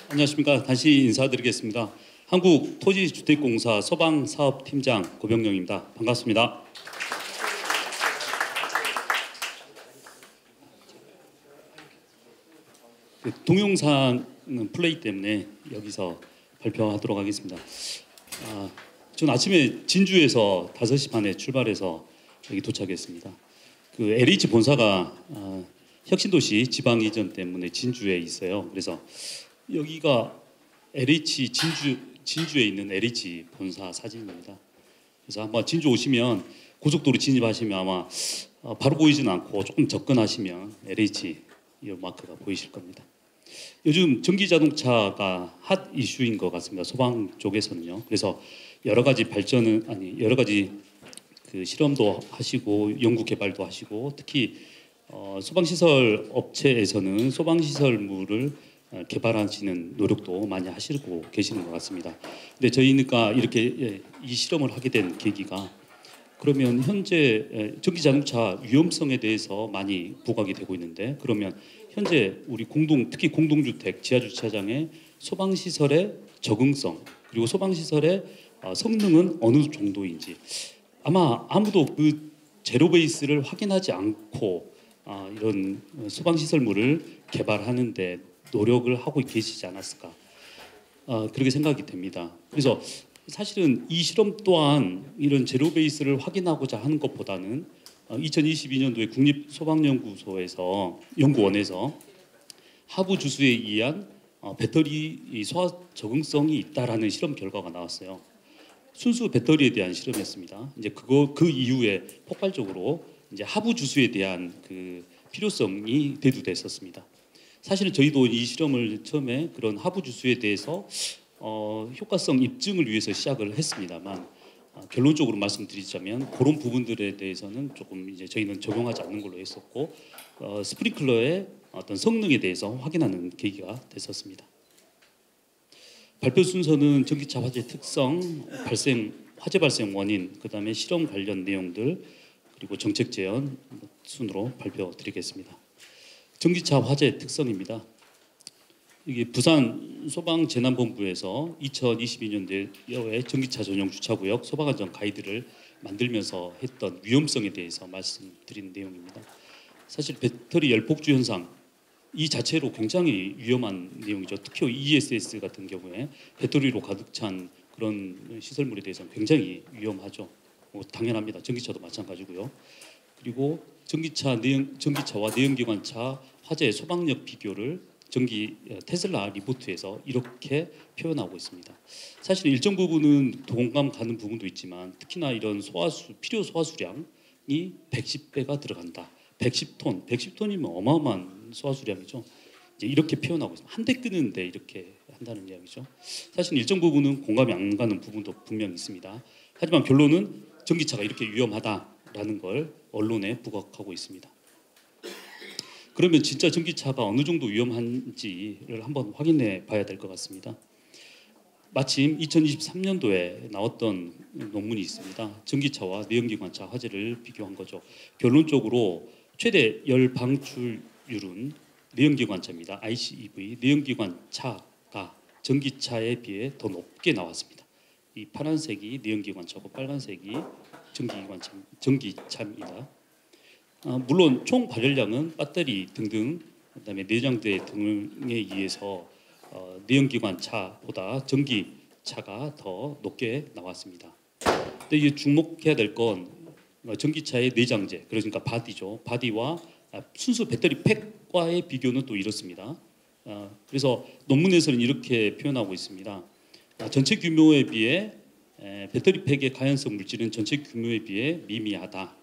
안녕하십니까. 다시 인사드리겠습니다. 한국토지주택공사 소방사업팀장 고병영입니다. 반갑습니다. 동영상은 플레이 때문에 여기서 발표하도록 하겠습니다. 전 아침에 진주에서 5시 반에 출발해서 여기 도착했습니다. 그 LH 본사가 혁신도시 지방 이전 때문에 진주에 있어요. 그래서 여기가 LH 진주에 있는 LH 본사 사진입니다. 그래서 한번 진주 오시면 고속도로 진입하시면 아마 바로 보이지는 않고 조금 접근하시면 LH 이 마크가 보이실 겁니다. 요즘 전기 자동차가 핫 이슈인 것 같습니다. 소방 쪽에서는요. 그래서 여러 가지 여러 가지 그 실험도 하시고 연구 개발도 하시고 특히 소방시설 업체에서는 소방시설물을 개발하시는 노력도 많이 하시고 계시는 것 같습니다. 근데 저희가 이렇게 이 실험을 하게 된 계기가 그러면 현재 전기 자동차 위험성에 대해서 많이 부각이 되고 있는데 그러면 현재 우리 특히 공동주택 지하주차장의 소방시설의 적응성 그리고 소방시설의 성능은 어느 정도인지 아마 아무도 그 제로 베이스를 확인하지 않고 이런 소방시설물을 개발하는데 노력을 하고 계시지 않았을까 그렇게 생각이 됩니다. 그래서 사실은 이 실험 또한 이런 제로 베이스를 확인하고자 하는 것보다는 2022년도에 국립소방연구소에서 연구원에서 하부 주수에 의한 배터리 소화 적응성이 있다라는 실험 결과가 나왔어요. 순수 배터리에 대한 실험이었습니다. 이제 그 이후에 폭발적으로 이제 하부 주수에 대한 그 필요성이 대두됐었습니다. 사실은 저희도 이 실험을 처음에 그런 하부 주수에 대해서 효과성 입증을 위해서 시작을 했습니다만 결론적으로 말씀드리자면 그런 부분들에 대해서는 조금 이제 저희는 적용하지 않는 걸로 했었고 스프링클러의 어떤 성능에 대해서 확인하는 계기가 됐었습니다. 발표 순서는 전기차 화재 특성, 화재 발생 원인, 그다음에 실험 관련 내용들 그리고 정책 제안 순으로 발표드리겠습니다. 전기차 화재 특성입니다. 이게 부산 소방재난본부에서 2022년도에 전기차 전용 주차구역 소방안전 가이드를 만들면서 했던 위험성에 대해서 말씀드린 내용입니다. 사실 배터리 열폭주 현상 이 자체로 굉장히 위험한 내용이죠. 특히 ESS 같은 경우에 배터리로 가득 찬 그런 시설물에 대해서는 굉장히 위험하죠. 당연합니다. 전기차도 마찬가지고요. 그리고 전기차와 내연기관차 화재 소방력 비교를 테슬라 리포트에서 이렇게 표현하고 있습니다. 사실 일정 부분은 동감 가는 부분도 있지만 특히나 이런 필요 소화수량이 110배가 들어간다. 110톤이면 어마어마한 소화수량이죠. 이제 이렇게 표현하고 있습니다. 한 대 끄는데 이렇게 한다는 이야기죠. 사실 일정 부분은 공감이 안 가는 부분도 분명히 있습니다. 하지만 결론은 전기차가 이렇게 위험하다라는 걸 언론에 부각하고 있습니다. 그러면 진짜 전기차가 어느 정도 위험한지를 한번 확인해 봐야 될 것 같습니다. 마침 2023년도에 나왔던 논문이 있습니다. 전기차와 내연기관차 화재를 비교한 거죠. 결론적으로 최대 열 방출율은 내연기관차입니다. ICEV 내연기관차가 전기차에 비해 더 높게 나왔습니다. 이 파란색이 내연기관차고 빨간색이 전기차입니다. 물론 총 발열량은 배터리 등등 그다음에 내장재 등에 의해서 내연기관차보다 전기차가 더 높게 나왔습니다. 근데 이게 주목해야 될 건 전기차의 내장재 그러니까 바디죠. 바디와 순수 배터리 팩과의 비교는 또 이렇습니다. 그래서 논문에서는 이렇게 표현하고 있습니다. 전체 규모에 비해 배터리 팩의 가연성 물질은 전체 규모에 비해 미미하다.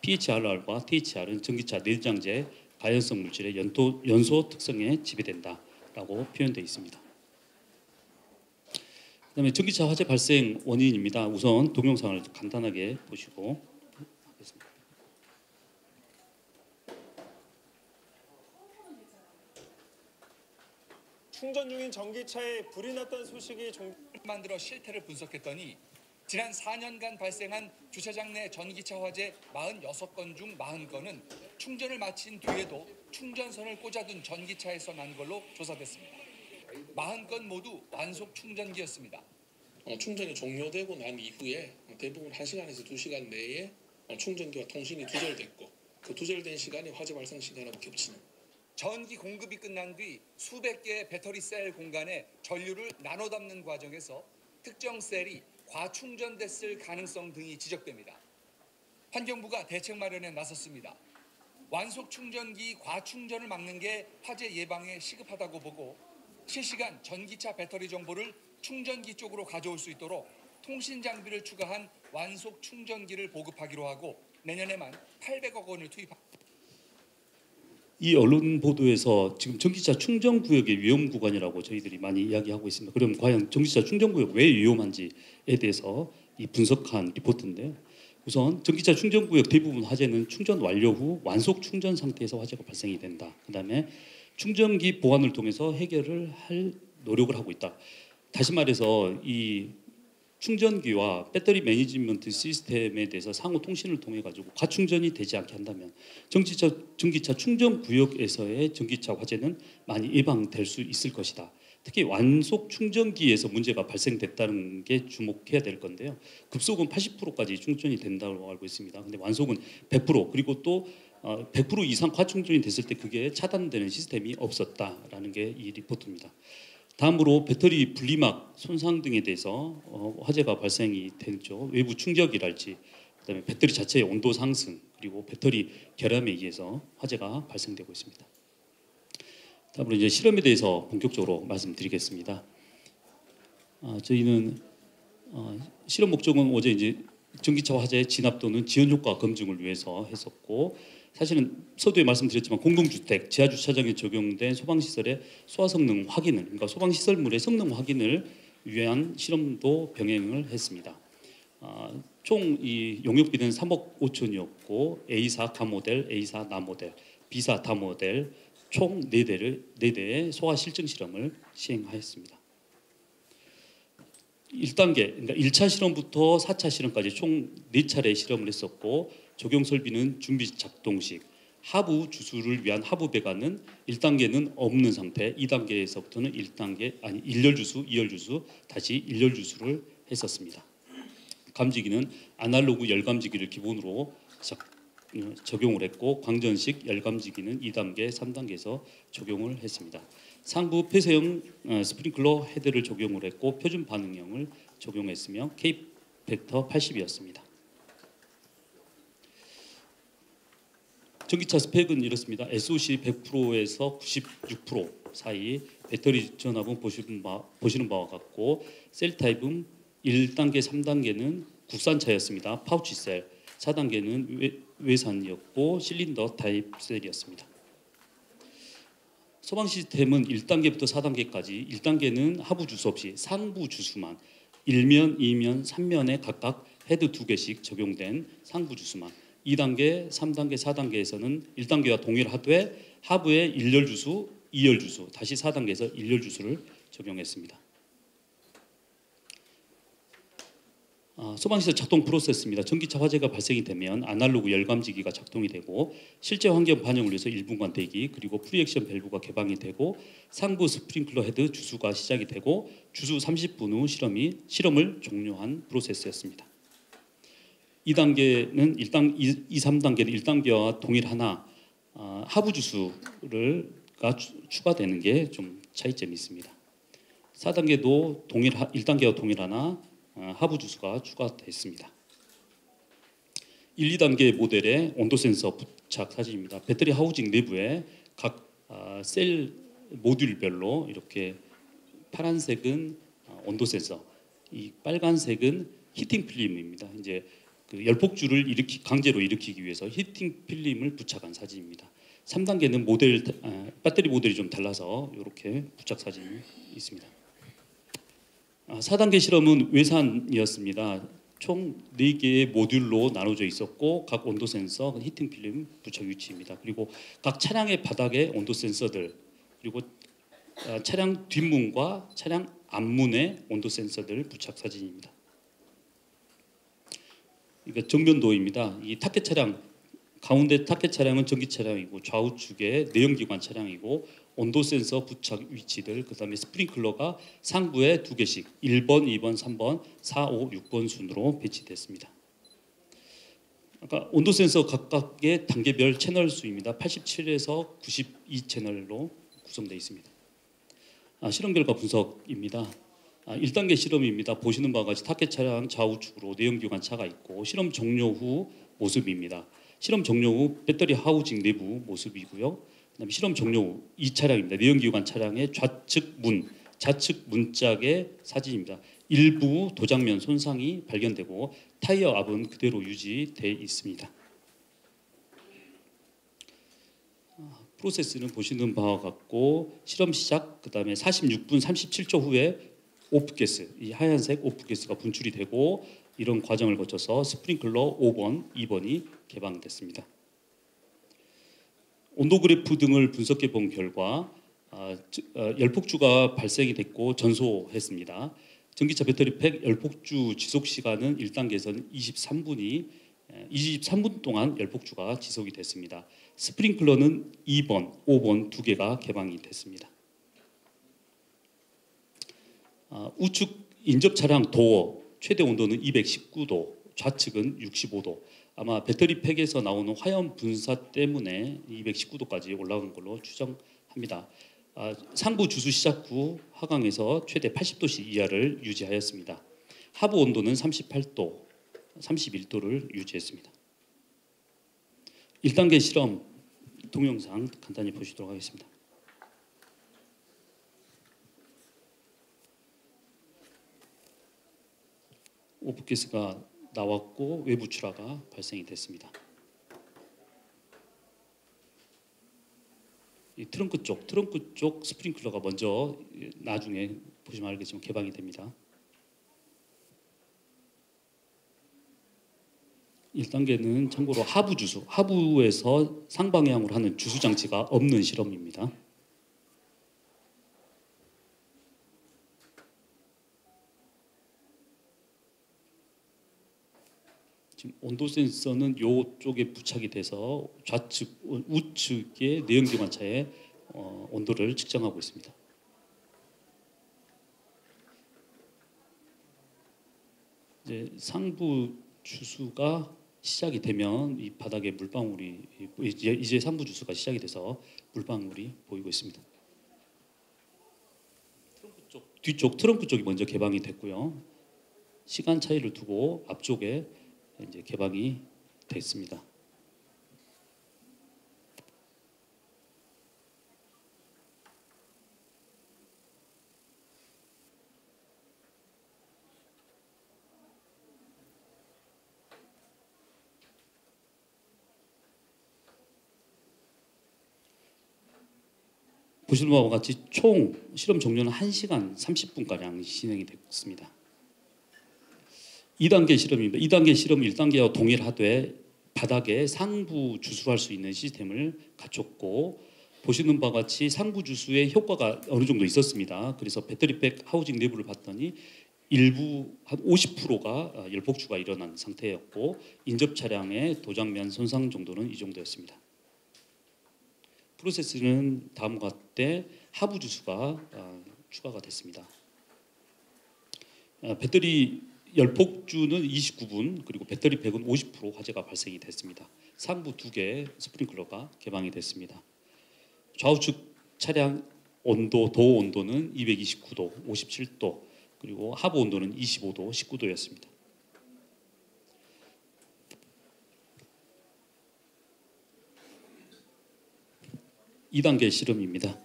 PHRR과 THR은 전기차 내장재 가연성 물질의 연소 특성에 지배된다라고 표현되어 있습니다. 그다음에 전기차 화재 발생 원인입니다. 우선 동영상을 간단하게 보시고 하겠습니다. 충전 중인 전기차에 불이 났다는 소식이 만들어 실태를 분석했더니 지난 4년간 발생한 주차장 내 전기차 화재 46건 중 40건은 충전을 마친 뒤에도 충전선을 꽂아둔 전기차에서 난 걸로 조사됐습니다. 40건 모두 완속 충전기였습니다. 충전이 종료되고 난 이후에 대부분 1시간에서 2시간 내에 충전기와 통신이 두절됐고 그 두절된 시간이 화재 발생 시간하고 겹치는. 전기 공급이 끝난 뒤 수백 개의 배터리 셀 공간에 전류를 나눠 담는 과정에서 특정 셀이 과충전됐을 가능성 등이 지적됩니다. 환경부가 대책 마련에 나섰습니다. 완속 충전기 과충전을 막는 게 화재 예방에 시급하다고 보고 실시간 전기차 배터리 정보를 충전기 쪽으로 가져올 수 있도록 통신 장비를 추가한 완속 충전기를 보급하기로 하고 내년에만 800억 원을 투입합니다. 이 언론 보도에서 지금 전기차 충전 구역의 위험 구간이라고 저희들이 많이 이야기하고 있습니다. 그럼 과연 전기차 충전 구역 왜 위험한지에 대해서 이 분석한 리포트인데요. 우선 전기차 충전 구역 대부분 화재는 충전 완료 후 완속 충전 상태에서 화재가 발생이 된다. 그다음에 충전기 보완을 통해서 해결을 할 노력을 하고 있다. 다시 말해서 이 충전기와 배터리 매니지먼트 시스템에 대해서 상호 통신을 통해 가지고 과충전이 되지 않게 한다면 전기차 충전 구역에서의 전기차 화재는 많이 예방될 수 있을 것이다. 특히 완속 충전기에서 문제가 발생됐다는 게 주목해야 될 건데요. 급속은 80%까지 충전이 된다고 알고 있습니다. 근데 완속은 100% 그리고 또 100% 이상 과충전이 됐을 때 그게 차단되는 시스템이 없었다라는 게 이 리포트입니다. 다음으로 배터리 분리막 손상 등에 대해서 화재가 발생이 되죠. 외부 충격이랄지 그다음에 배터리 자체의 온도 상승 그리고 배터리 결함에 의해서 화재가 발생되고 있습니다. 다음으로 이제 실험에 대해서 본격적으로 말씀드리겠습니다. 저희는 실험 목적은 어제 이제 전기차 화재 진압 또는 지연 효과 검증을 위해서 했었고 사실은 서두에 말씀드렸지만 공동주택 지하 주차장에 적용된 소방시설의 소화 성능 확인을 그러니까 소방시설물의 성능 확인을 위한 실험도 병행을 했습니다. 총 이 용역비는 3억 5천이었고 A4 가 모델, A4 나 모델, B4 다 모델 총 4대의 소화 실증 실험을 시행하였습니다. 1단계, 그러니까 1차 실험부터 4차 실험까지 총 4차례 실험을 했었고 적용 설비는 준비 작동식, 하부 주수를 위한 하부 배관은 1단계는 없는 상태, 2단계에서부터는 1열 주수, 2열 주수, 다시 1열 주수를 했었습니다. 감지기는 아날로그 열감지기를 기본으로 적용을 했고 광전식 열감지기는 2단계, 3단계에서 적용을 했습니다. 상부 폐쇄형 스프링클러 헤드를 적용을 했고 표준 반응형을 적용했으며 K 팩터 80이었습니다. 전기차 스펙은 이렇습니다. SOC 100%에서 96% 사이, 배터리 전압은 보시는 바와 같고 셀 타입은 1단계, 3단계는 국산차였습니다. 파우치 셀, 4단계는 외산이었고 실린더 타입 셀이었습니다. 소방 시스템은 1단계부터 4단계까지 1단계는 하부 주수 없이 상부 주수만 1면, 2면, 3면에 각각 헤드 2개씩 적용된 상부 주수만 2단계, 3단계, 4단계에서는 1단계와 동일하되 하부에 1열 주수, 2열 주수, 다시 4단계에서 1열 주수를 적용했습니다. 소방시설 작동 프로세스입니다. 전기차 화재가 발생이 되면 아날로그 열감지기가 작동이 되고 실제 환경 반영을 위해서 1분간 대기 그리고 프리액션 밸브가 개방이 되고 상부 스프링클러 헤드 주수가 시작이 되고 주수 30분 후 실험을 종료한 프로세스였습니다. 2단계는 2, 3단계는 1단계와 동일하나 하부 주수가 추가되는 게 좀 차이점이 있습니다. 4단계도 1단계와 동일하나 하부 주수가 추가됐습니다. 1, 2단계 모델의 온도 센서 부착 사진입니다. 배터리 하우징 내부에 각 셀 모듈별로 이렇게 파란색은 온도 센서, 이 빨간색은 히팅 필름입니다. 이제 그 열폭주를 강제로 일으키기 위해서 히팅 필름을 부착한 사진입니다. 3단계는 배터리 모델이 좀 달라서 이렇게 부착 사진이 있습니다. 4단계 실험은 외산이었습니다. 총 4개의 모듈로 나눠져 있었고 각 온도 센서, 히팅 필름 부착 위치입니다. 그리고 각 차량의 바닥에 온도 센서들 그리고 차량 뒷문과 차량 앞문에 온도 센서들 부착 사진입니다. 이게 정면도입니다. 이 타켓 차량 가운데 타켓 차량은 전기 차량이고 좌우측에 내연기관 차량이고 온도 센서 부착 위치들 그다음에 스프링클러가 상부에 2개씩 1번, 2번, 3번, 4, 5, 6번 순으로 배치됐습니다. 아까 온도 센서 각각의 단계별 채널 수입니다. 87에서 92 채널로 구성되어 있습니다. 실험 결과 분석입니다. 1단계 실험입니다. 보시는 바와 같이 타켓 차량 좌우측으로 내연기관 차가 있고 실험 종료 후 모습입니다. 실험 종료 후 배터리 하우징 내부 모습이고요. 그다음에 실험 종료 후 이 차량입니다. 내연기관 차량의 좌측 문짝의 사진입니다. 일부 도장면 손상이 발견되고 타이어 압은 그대로 유지돼 있습니다. 프로세스는 보시는 바와 같고 실험 시작 그다음에 46분 37초 후에 오프가스 이 하얀색 오프가스가 분출이 되고 이런 과정을 거쳐서 스프링클러 5번, 2번이 개방됐습니다. 온도 그래프 등을 분석해 본 결과 열폭주가 발생이 됐고 전소했습니다. 전기차 배터리팩 열폭주 지속 시간은 1단계에서는 23분 동안 열폭주가 지속이 됐습니다. 스프링클러는 2번, 5번 두 개가 개방이 됐습니다. 우측 인접 차량 도어 최대 온도는 219도, 좌측은 65도. 아마 배터리팩에서 나오는 화염 분사 때문에 219도까지 올라간 걸로 추정합니다. 상부 주수 시작 후 하강에서 최대 80도씨 이하를 유지하였습니다. 하부 온도는 38도, 31도를 유지했습니다. 1단계 실험 동영상 간단히 보시도록 하겠습니다. 오프가스가 나왔고 외부 출하가 발생이 됐습니다. 이 트렁크 쪽 스프링클러가 먼저 나중에 보시면 알겠지만 개방이 됩니다. 1단계는 참고로 하부 주수, 하부에서 상방향으로 하는 주수 장치가 없는 실험입니다. 지금 온도 센서는 이쪽에 부착이 돼서 좌측, 우측의 내연기관차의 온도를 측정하고 있습니다. 이제 상부 주수가 시작이 되면 이 바닥에 물방울이 이제 상부 주수가 시작이 돼서 물방울이 보이고 있습니다. 뒤쪽 트렁크 쪽이 먼저 개방이 됐고요. 시간 차이를 두고 앞쪽에 이제 개방이 됐습니다. 보시는 바와 같이 총 실험 종료는 1시간 30분가량 진행이 됐습니다. 2단계 실험입니다. 2단계 실험 1단계와 동일하되 바닥에 상부 주수할 수 있는 시스템을 갖췄고 보시는 바와 같이 상부 주수의 효과가 어느 정도 있었습니다. 그래서 배터리백 하우징 내부를 봤더니 일부 한 50%가 열폭주가 일어난 상태였고 인접 차량의 도장면 손상 정도는 이 정도였습니다. 프로세스는 다음과 같이 하부 주수가 추가가 됐습니다. 배터리 열폭주는 29분 그리고 배터리팩은 50% 화재가 발생이 됐습니다. 상부 2개 스프링클러가 개방이 됐습니다. 좌우측 차량 온도 도어 온도는 229도, 57도 그리고 하부 온도는 25도, 19도였습니다. (2단계) 실험입니다.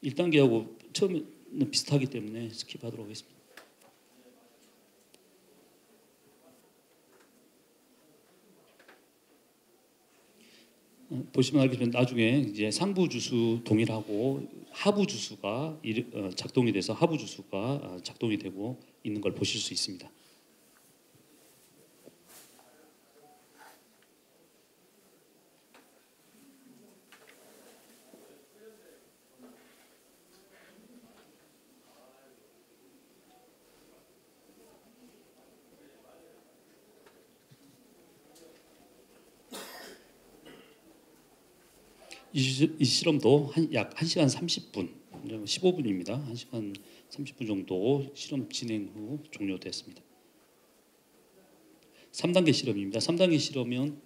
1단계하고 처음에는 비슷하기 때문에 스킵하도록 하겠습니다. 보시면 알겠지만 나중에 이제 상부 주수 동일하고 하부 주수가 작동이 돼서 하부 주수가 작동이 되고 있는 걸 보실 수 있습니다. 이 실험도 약 1시간 30분, 15분입니다. 1시간 30분 정도 실험 진행 후 종료됐습니다. 3단계 실험입니다. 3단계 실험은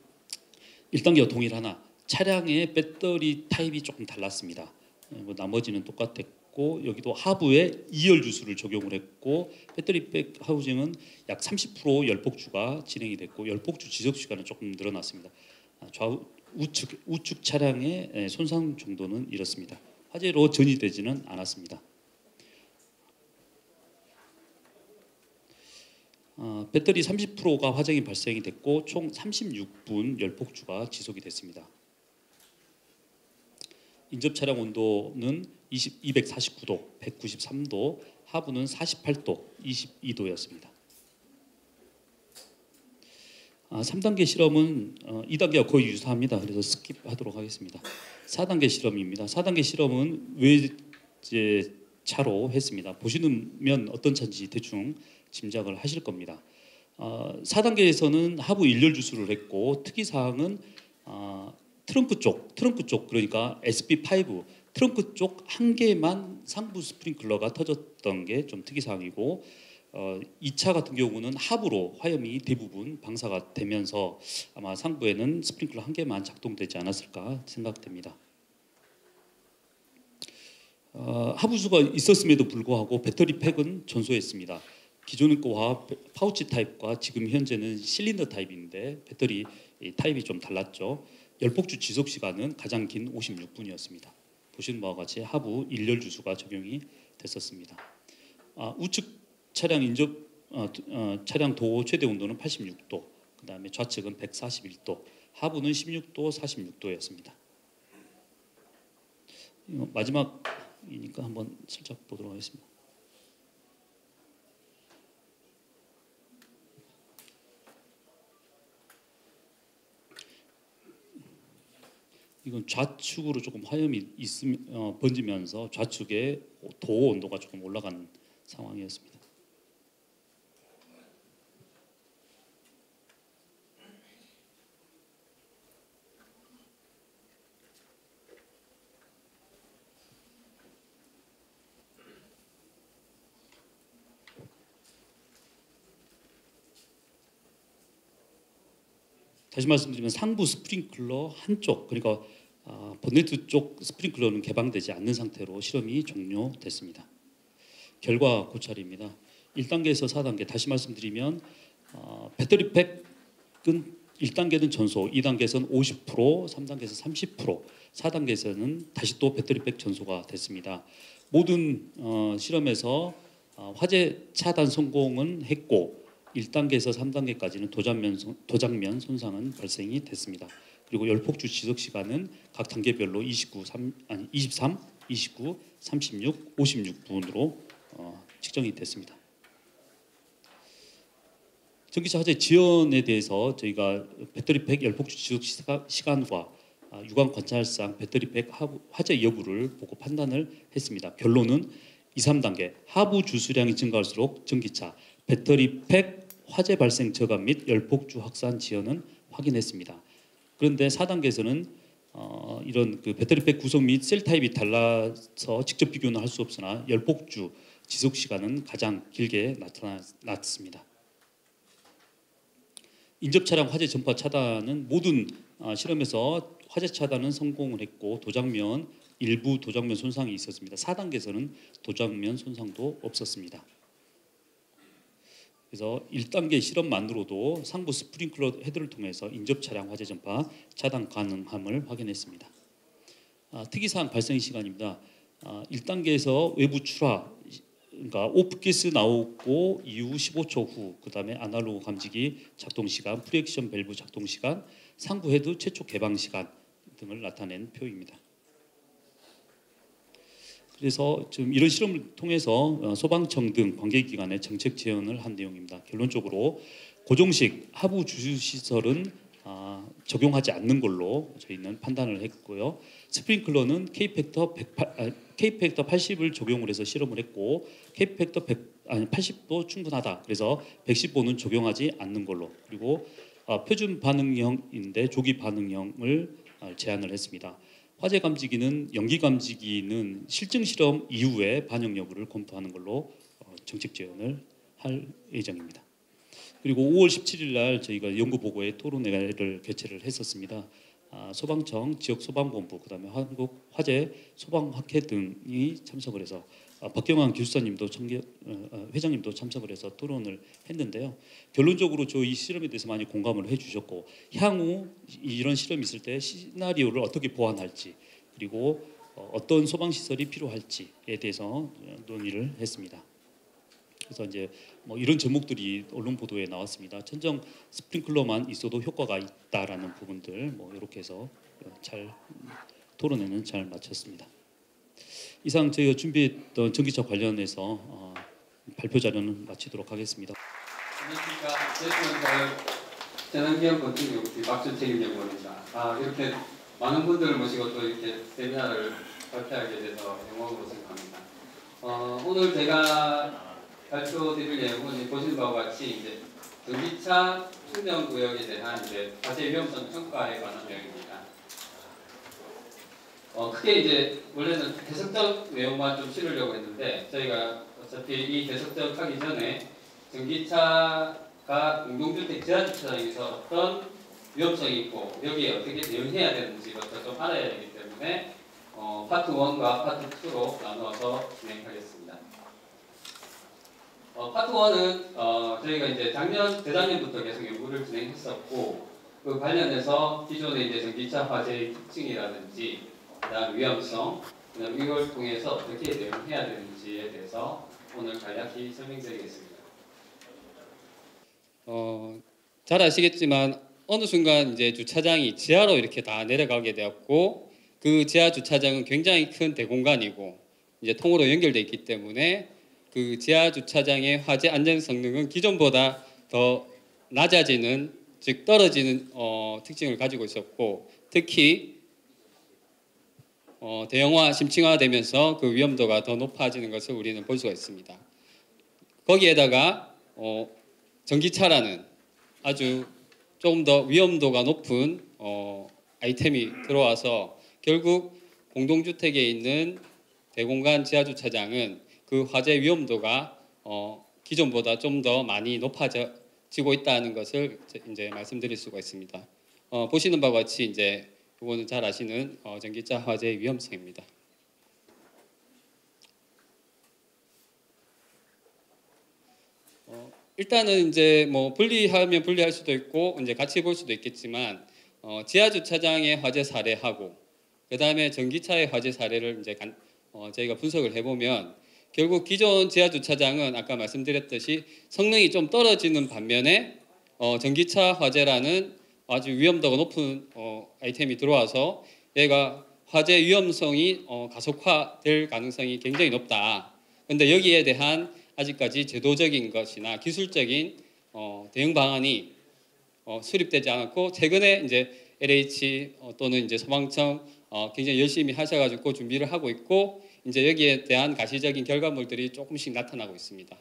1단계와 동일하나 차량의 배터리 타입이 조금 달랐습니다. 뭐 나머지는 똑같았고 여기도 하부에 2열 주수를 적용을 했고 배터리 백 하우징은 약 30% 열폭주가 진행이 됐고 열폭주 지속 시간은 조금 늘어났습니다. 좌우 우측 차량의 손상 정도는 이렇습니다. 화재로 전이되지는 않았습니다. 배터리 30%가 화재가 발생이 됐고 총 36분 열폭주가 지속이 됐습니다. 인접 차량 온도는 249도, 193도, 하부는 48도, 22도였습니다. 3단계 실험은 2단계와 거의 유사합니다. 그래서 스킵하도록 하겠습니다. 4단계 실험입니다. 4단계 실험은 외제차로 했습니다. 보시면 어떤 차인지 대충 짐작을 하실 겁니다. 4단계에서는 하부 1열 주수를 했고 특이사항은 트렁크 쪽 그러니까 SP5 트렁크 쪽 한 개만 상부 스프링클러가 터졌던 게 좀 특이사항이고 2차 같은 경우는 하부로 화염이 대부분 방사가 되면서 아마 상부에는 스프링클러 한 개만 작동되지 않았을까 생각됩니다. 하부수가 있었음에도 불구하고 배터리 팩은 전소했습니다. 기존의 거와 파우치 타입과 지금 현재는 실린더 타입인데 배터리 타입이 좀 달랐죠. 열폭주 지속 시간은 가장 긴 56분이었습니다. 보시는 바와 같이 하부 1열 주수가 적용이 됐었습니다. 우측 차량 인접 차량 도어 최대 온도는 86도, 그 다음에 좌측은 141도, 하부는 16도, 46도였습니다. 마지막이니까 한번 살짝 보도록 하겠습니다. 이건 좌측으로 조금 화염이 번지면서 좌측에 도어 온도가 조금 올라간 상황이었습니다. 다시 말씀드리면 상부 스프링클러 한쪽 그러니까 본네트 쪽 스프링클러는 개방되지 않는 상태로 실험이 종료됐습니다. 결과 고찰입니다. 1단계에서 4단계 다시 말씀드리면 배터리 팩은 1단계는 전소, 2단계에서는 50%, 3단계에서 30%, 4단계에서는 다시 또 배터리 팩 전소가 됐습니다. 모든 실험에서 화재 차단 성공은 했고 1단계에서 3단계까지는 도장면 손상은 발생이 됐습니다. 그리고 열폭주 지속 시간은 각 단계별로 23, 29, 36, 56분으로 측정이 됐습니다. 전기차 화재 지연에 대해서 저희가 배터리 팩 열폭주 지속 시간과 유관 관찰상 배터리 팩 화재 여부를 보고 판단을 했습니다. 결론은 2, 3단계 하부 주수량이 증가할수록 전기차 배터리 팩 화재 발생 저감 및 열폭주 확산 지연은 확인했습니다. 그런데 4단계에서는 이런 그 배터리 팩 구성 및 셀 타입이 달라서 직접 비교는 할 수 없으나 열폭주 지속 시간은 가장 길게 나타났습니다. 인접 차량 화재 전파 차단은 모든 실험에서 화재 차단은 성공을 했고 일부 도장면 손상이 있었습니다. 4단계에서는 도장면 손상도 없었습니다. 그래서 1단계 실험만으로도 상부 스프링클러 헤드를 통해서 인접 차량 화재 전파 차단 가능함을 확인했습니다. 특이사항 발생 시간입니다. 1단계에서 외부 출하, 그러니까 오프가스 나오고 이후 15초 후, 그 다음에 아날로그 감지기 작동 시간, 프리액션 밸브 작동 시간, 상부 헤드 최초 개방 시간 등을 나타낸 표입니다. 그래서 지금 이런 실험을 통해서 소방청 등 관계기관에 정책 제언을 한 내용입니다. 결론적으로 고정식 하부 주수 시설은 적용하지 않는 걸로 저희는 판단을 했고요. 스프링클러는 K팩터 80을 적용을 해서 실험을 했고 K팩터 80도 충분하다. 그래서 115는 적용하지 않는 걸로. 그리고 표준 반응형인데 조기 반응형을 제안을 했습니다. 화재 감지기는 연기 감지기는 실증 실험 이후에 반영 여부를 검토하는 걸로 정책 제언을 할 예정입니다. 그리고 5월 17일 날 저희가 연구 보고회 토론회를 개최를 했었습니다. 소방청, 지역 소방본부, 그다음에 한국 화재 소방학회 등이 참석을 해서 박경환 교수님도 회장님도 참석을 해서 토론을 했는데요. 결론적으로 저희 실험에 대해서 많이 공감을 해주셨고 향후 이런 실험이 있을 때 시나리오를 어떻게 보완할지 그리고 어떤 소방 시설이 필요할지에 대해서 논의를 했습니다. 그래서 이제 뭐 이런 제목들이 언론 보도에 나왔습니다. 천정 스프링클러만 있어도 효과가 있다라는 부분들 뭐 이렇게 해서 잘 토론회는 잘 마쳤습니다. 이상 저희가 준비했던 전기차 관련해서 발표 자료는 마치도록 하겠습니다. 안녕하십니까. 재난기업 건축 박준 책임연구원입니다. 이렇게 많은 분들을 모시고 또 이렇게 세미나를 발표하게 돼서 영광으로 생각합니다. 오늘 제가 발표드릴 내용은 보시는 바와 같이 이제 전기차 충전 구역에 대한 이제 화재 위험성 평가에 관한 내용입니다. 크게 이제 원래는 대석적 내용만 좀 실으려고 했는데 저희가 어차피 이 대석적 하기 전에 전기차가 공동주택 지하주차장에서 어떤 위험성이 있고 여기에 어떻게 대응해야 되는지부터 좀 알아야 되기 때문에 파트 1과 파트 2로 나누어서 진행하겠습니다. 파트 1은 저희가 이제 재작년부터 계속 연구를 진행했었고 그 관련해서 기존의 이제 전기차 화재의 특징이라든지 그다음 위험성, 그다음 이걸 통해서 어떻게 대응해야 되는지에 대해서 오늘 간략히 설명드리겠습니다. 잘 아시겠지만 어느 순간 이제 주차장이 지하로 이렇게 다 내려가게 되었고 그 지하 주차장은 굉장히 큰 대공간이고 이제 통으로 연결되어 있기 때문에 그 지하 주차장의 화재 안전 성능은 기존보다 더 낮아지는 즉 떨어지는 특징을 가지고 있었고 특히 대형화, 심층화되면서 그 위험도가 더 높아지는 것을 우리는 볼 수가 있습니다. 거기에다가 전기차라는 아주 조금 더 위험도가 높은 아이템이 들어와서 결국 공동주택에 있는 대공간 지하주차장은 그 화재 위험도가 기존보다 좀 더 많이 높아지고 있다는 것을 이제 말씀드릴 수가 있습니다. 보시는 바와 같이 이제 이거는 잘 아시는 전기차 화재의 위험성입니다. 일단은 이제 뭐 분리하면 분리할 수도 있고 이제 같이 볼 수도 있겠지만 지하 주차장의 화재 사례하고 그 다음에 전기차의 화재 사례를 이제 저희가 분석을 해보면 결국 기존 지하 주차장은 아까 말씀드렸듯이 성능이 좀 떨어지는 반면에 전기차 화재라는 아주 위험도가 높은 아이템이 들어와서 얘가 화재 위험성이 가속화될 가능성이 굉장히 높다. 그런데 여기에 대한 아직까지 제도적인 것이나 기술적인 대응 방안이 수립되지 않았고 최근에 이제 LH 또는 이제 소방청 굉장히 열심히 하셔가지고 준비를 하고 있고 이제 여기에 대한 가시적인 결과물들이 조금씩 나타나고 있습니다.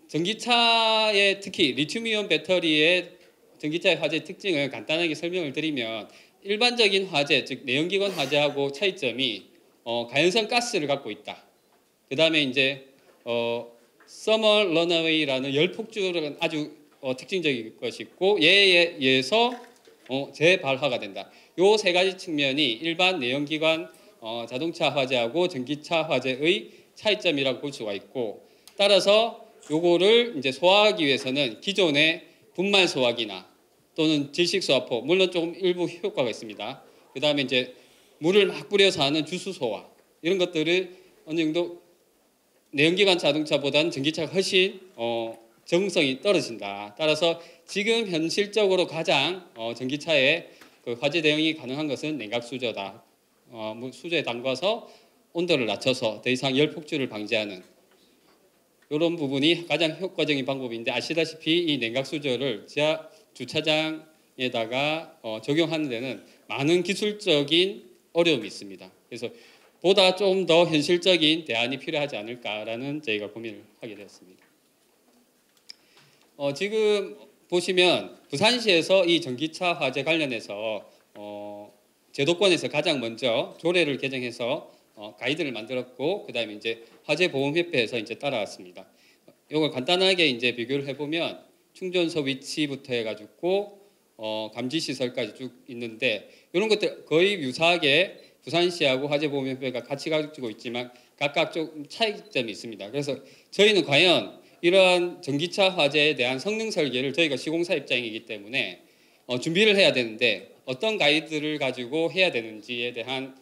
전기차의 특히 리튬이온 배터리의 전기차의 화재 특징을 간단하게 설명을 드리면 일반적인 화재, 즉 내연기관 화재하고 차이점이 가연성 가스를 갖고 있다. 그 다음에 이제 서멀 런어웨이라는 열폭주는 아주 특징적인 것이 있고 얘에 의해서 재발화가 된다. 요 세 가지 측면이 일반 내연기관 자동차 화재하고 전기차 화재의 차이점이라고 볼 수가 있고 따라서 요거를 이제 소화하기 위해서는 기존의 분말 소화기나 또는 질식 소화포 물론 조금 일부 효과가 있습니다. 그 다음에 이제 물을 막 뿌려서 하는 주수 소화 이런 것들을 어느 정도 내연기관 자동차보다는 전기차가 훨씬 정성이 떨어진다. 따라서 지금 현실적으로 가장 전기차에 그 화재 대응이 가능한 것은 냉각 수조다. 수조에 담가서 온도를 낮춰서 더 이상 열 폭주를 방지하는 이런 부분이 가장 효과적인 방법인데 아시다시피 이 냉각 수조를 지하 주차장에다가 적용하는 데는 많은 기술적인 어려움이 있습니다. 그래서 보다 좀 더 현실적인 대안이 필요하지 않을까라는 저희가 고민을 하게 되었습니다. 지금 보시면 부산시에서 이 전기차 화재 관련해서 제도권에서 가장 먼저 조례를 개정해서 가이드를 만들었고, 그다음에 이제 화재보험협회에서 이제 따라왔습니다. 이걸 간단하게 이제 비교를 해보면 충전소 위치부터 해가지고 감지 시설까지 쭉 있는데, 이런 것들 거의 유사하게 부산시하고 화재보험협회가 같이 가지고 있지만 각각 좀 차이점이 있습니다. 그래서 저희는 과연 이러한 전기차 화재에 대한 성능 설계를, 저희가 시공사 입장이기 때문에 준비를 해야 되는데 어떤 가이드를 가지고 해야 되는지에 대한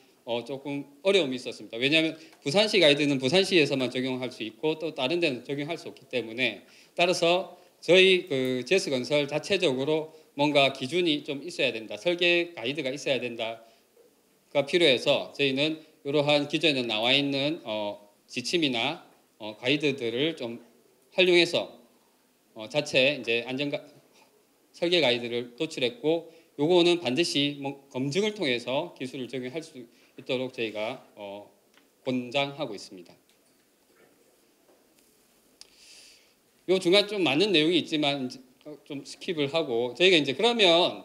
조금 어려움이 있었습니다. 왜냐하면 부산시 가이드는 부산시에서만 적용할 수 있고 또 다른 데는 적용할 수 없기 때문에, 따라서 저희 그 제스건설 자체적으로 뭔가 기준이 좀 있어야 된다, 설계 가이드가 있어야 된다가 필요해서 저희는 이러한 기존에 나와 있는 지침이나 가이드들을 좀 활용해서 자체 이제 설계 가이드를 도출했고, 요거는 반드시 검증을 통해서 기술을 적용할 수 있도록 저희가 권장하고 있습니다. 요 중간 좀 많은 내용이 있지만 좀 스킵을 하고, 저희가 이제 그러면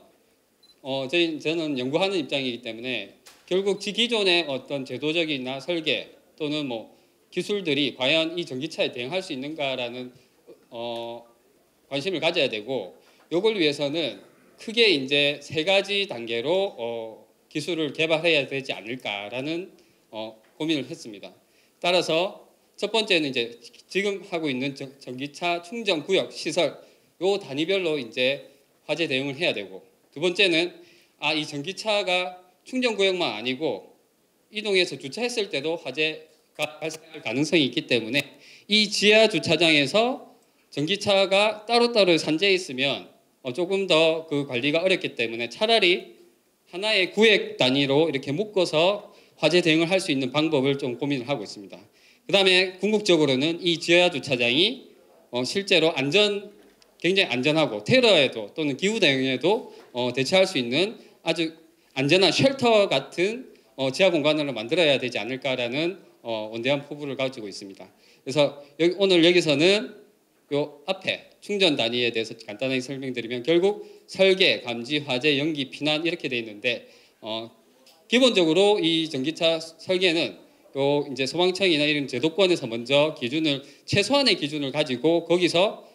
저는 연구하는 입장이기 때문에 결국 기존의 어떤 제도적이나 설계 또는 뭐 기술들이 과연 이 전기차에 대응할 수 있는가라는 관심을 가져야 되고, 요걸 위해서는 크게 이제 3가지 단계로 기술을 개발해야 되지 않을까라는 고민을 했습니다. 따라서 첫 번째는 이제 지금 하고 있는 전기차 충전 구역 시설 요 단위별로 이제 화재 대응을 해야 되고, 두 번째는 이 전기차가 충전 구역만 아니고 이동해서 주차했을 때도 화재가 발생할 가능성이 있기 때문에 이 지하 주차장에서 전기차가 따로따로 산재해 있으면 조금 더 그 관리가 어렵기 때문에 차라리 하나의 구역 단위로 이렇게 묶어서 화재 대응을 할 수 있는 방법을 좀 고민을 하고 있습니다. 그 다음에 궁극적으로는 이 지하 주차장이 실제로 굉장히 안전하고 테러에도 또는 기후 대응에도 대처할 수 있는 아주 안전한 쉘터 같은 지하 공간으로 만들어야 되지 않을까라는 원대한 포부를 가지고 있습니다. 그래서 오늘 여기서는 요 앞에 충전 단위에 대해서 간단하게 설명드리면, 결국 설계, 감지, 화재, 연기, 피난 이렇게 돼 있는데 기본적으로 이 전기차 설계는 요 이제 소방청이나 이런 제도권에서 먼저 최소한의 기준을 가지고 거기서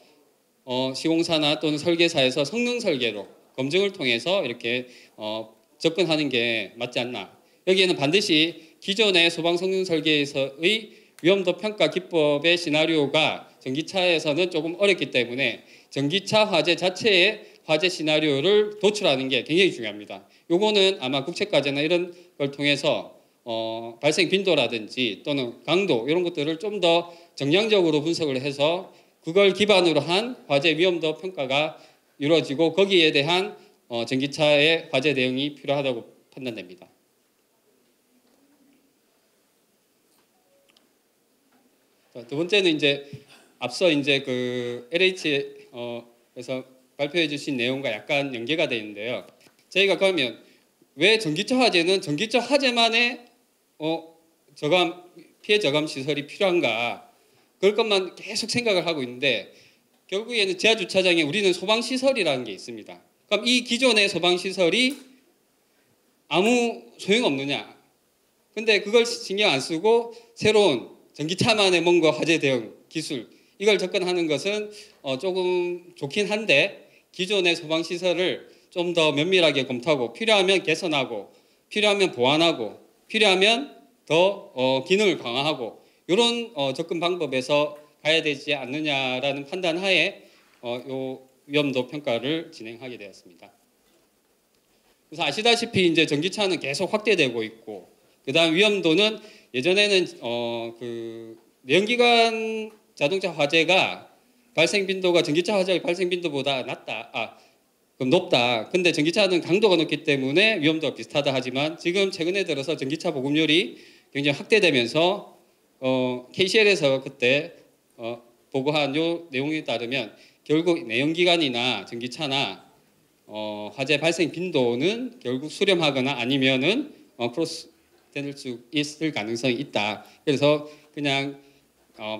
시공사나 또는 설계사에서 성능 설계로 검증을 통해서 이렇게 접근하는 게 맞지 않나. 여기에는 반드시 기존의 소방 성능 설계에서의 위험도 평가 기법의 시나리오가 전기차에서는 조금 어렵기 때문에 전기차 화재 자체의 화재 시나리오를 도출하는 게 굉장히 중요합니다. 요거는 아마 국책과제나 이런 걸 통해서 발생 빈도라든지 또는 강도 이런 것들을 좀 더 정량적으로 분석을 해서 그걸 기반으로 한 화재 위험도 평가가 이루어지고 거기에 대한 전기차의 화재 대응이 필요하다고 판단됩니다. 두 번째는 이제 앞서 이제 그 LH에서 발표해 주신 내용과 약간 연계가 되어 있는데요. 저희가 그러면 왜 전기차 화재는 전기차 화재만의 피해 저감 시설이 필요한가, 그럴 것만 계속 생각을 하고 있는데 결국에는 지하 주차장에 우리는 소방 시설이라는 게 있습니다. 그럼 이 기존의 소방 시설이 아무 소용 없느냐? 근데 그걸 신경 안 쓰고 새로운 전기차만의 뭔가 화재 대응 기술 이걸 접근하는 것은 조금 좋긴 한데, 기존의 소방 시설을 좀 더 면밀하게 검토하고 필요하면 개선하고 필요하면 보완하고 필요하면 더 기능을 강화하고 이런 접근 방법에서 가야 되지 않느냐라는 판단하에 요 위험도 평가를 진행하게 되었습니다. 그래서 아시다시피 이제 전기차는 계속 확대되고 있고, 그다음 위험도는 예전에는 그 내연기관 자동차 화재가 발생 빈도가 전기차 화재 발생 빈도보다 높다. 근데 전기차는 강도가 높기 때문에 위험도가 비슷하다 하지만 지금 최근에 들어서 전기차 보급률이 굉장히 확대되면서 KCL에서 그때 보고한 요 내용에 따르면 결국 내연기관이나 전기차나 화재 발생 빈도는 결국 수렴하거나 아니면은 크로스 될 수 있을 가능성이 있다. 그래서 그냥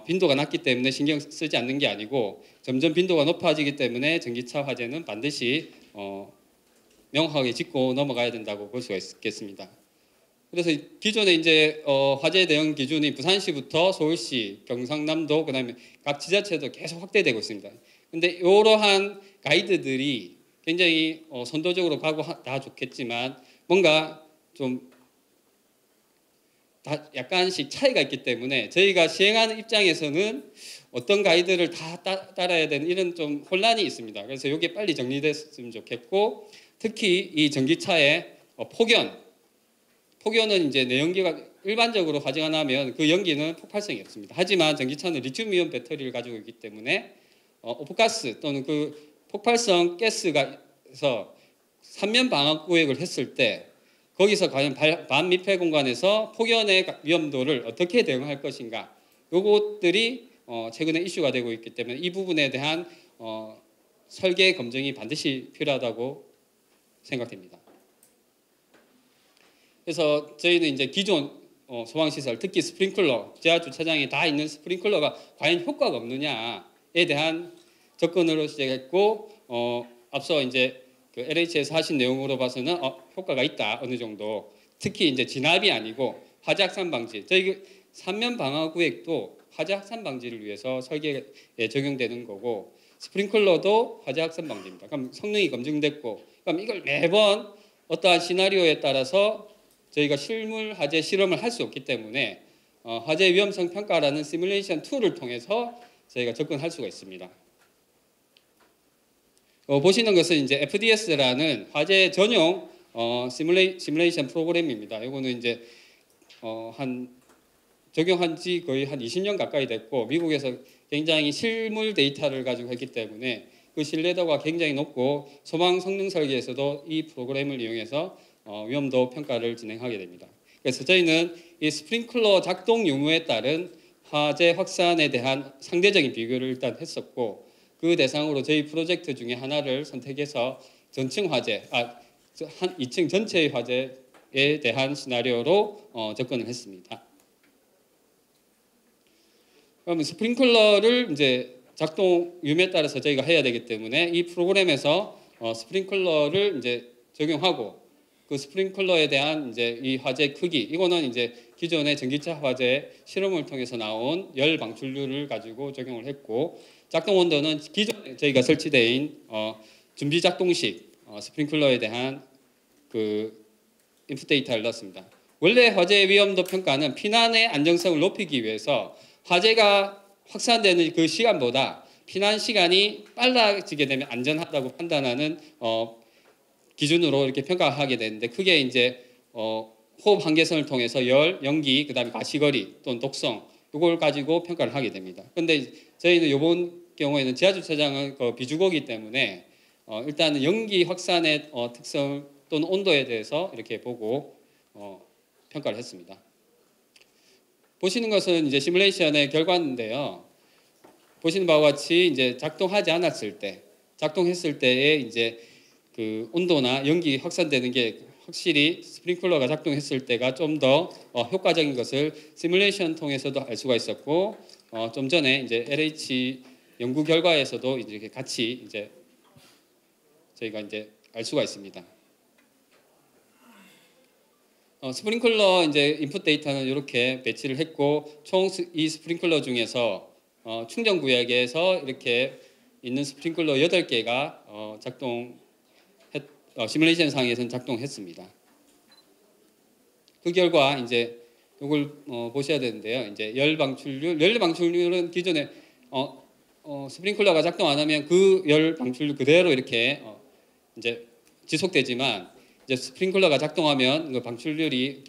빈도가 낮기 때문에 신경 쓰지 않는 게 아니고 점점 빈도가 높아지기 때문에 전기차 화재는 반드시 명확하게 짚고 넘어가야 된다고 볼 수가 있겠습니다. 그래서 기존에 이제 화재 대응 기준이 부산시부터 서울시, 경상남도, 그다음에 각 지자체도 계속 확대되고 있습니다. 근데 이러한 가이드들이 굉장히 선도적으로 가고 다 좋겠지만 뭔가 좀 다 약간씩 차이가 있기 때문에 저희가 시행하는 입장에서는 어떤 가이드를 다 따라야 되는 이런 좀 혼란이 있습니다. 그래서 이게 빨리 정리됐으면 좋겠고, 특히 이 전기차의 폭연은 이제 내연기가 일반적으로 화재가 나면 그 연기는 폭발성이 없습니다. 하지만 전기차는 리튬이온 배터리를 가지고 있기 때문에 오프가스 또는 그 폭발성 가스가서 삼면 방화 구획을 했을 때 거기서 과연 반密閉 공간에서 폭연의 위험도를 어떻게 대응할 것인가, 요것들이 최근에 이슈가 되고 있기 때문에 이 부분에 대한 설계 검증이 반드시 필요하다고 생각됩니다. 그래서 저희는 이제 기존 소방시설, 특히 스프링클러, 지하 주차장에 다 있는 스프링클러가 과연 효과가 없느냐에 대한 접근으로 시작했고, 앞서 이제 그 LH에서 하신 내용으로 봐서는 효과가 있다, 어느 정도. 특히 이제 진압이 아니고 화재 확산 방지. 저희 삼면 방화 구획도 화재 확산 방지를 위해서 설계에 적용되는 거고, 스프링클러도 화재 확산 방지입니다. 그럼 성능이 검증됐고, 그럼 이걸 매번 어떠한 시나리오에 따라서 저희가 실물 화재 실험을 할 수 없기 때문에 화재 위험성 평가라는 시뮬레이션 툴을 통해서 저희가 접근할 수가 있습니다. 보시는 것은 이제 FDS라는 화재 전용 시뮬레이션 프로그램입니다. 이거는 이제 적용한 지 거의 한 20년 가까이 됐고, 미국에서 굉장히 실물 데이터를 가지고 했기 때문에 그 신뢰도가 굉장히 높고, 소방 성능 설계에서도 이 프로그램을 이용해서 위험도 평가를 진행하게 됩니다. 그래서 저희는 이 스프링클러 작동 유무에 따른 화재 확산에 대한 상대적인 비교를 일단 했었고, 그 대상으로 저희 프로젝트 중에 하나를 선택해서 전층 화재, 한 2층 전체의 화재에 대한 시나리오로 접근을 했습니다. 그러면 스프링클러를 이제 작동 유무에 따라서 저희가 해야 되기 때문에 이 프로그램에서 스프링클러를 이제 적용하고, 그 스프링클러에 대한 이제 이 화재 크기, 이거는 이제 기존의 전기차 화재 실험을 통해서 나온 열 방출률을 가지고 적용을 했고, 작동 온도는 기존에 저희가 설치된 준비 작동식 스프링클러에 대한 그 인풋 데이터를 넣었습니다. 원래 화재 위험도 평가는 피난의 안정성을 높이기 위해서 화재가 확산되는 그 시간보다 피난 시간이 빨라지게 되면 안전하다고 판단하는 기준으로 이렇게 평가하게 되는데, 크게 이제 호흡 한계선을 통해서 열, 연기, 그다음에 가시거리 또는 독성, 이걸 가지고 평가를 하게 됩니다. 그런데 저희는 이번 경우에는 지하주차장은 비주거기 때문에 일단은 연기 확산의 특성 또는 온도에 대해서 이렇게 보고 평가를 했습니다. 보시는 것은 이제 시뮬레이션의 결과인데요. 보시는 바와 같이 이제 작동하지 않았을 때, 작동했을 때의 이제 그 온도나 연기 확산되는 게 확실히 스프링클러가 작동했을 때가 좀 더 효과적인 것을 시뮬레이션 통해서도 알 수가 있었고, 좀 전에 이제 LH 연구 결과에서도 이제 같이 이제 저희가 이제 알 수가 있습니다. 스프링클러 이제 인풋 데이터는 이렇게 배치를 했고, 총 이 스프링클러 중에서 충전 구역에서 이렇게 있는 스프링클러 8개가 시뮬레이션 상에서는 작동했습니다. 그 결과 이제 이걸 보셔야 되는데요. 이제 열 방출률은 기존에 스프링클러가 작동 안 하면 그 열 방출률 그대로 이렇게 이제 지속되지만, 이제 스프링클러가 작동하면 그 방출률이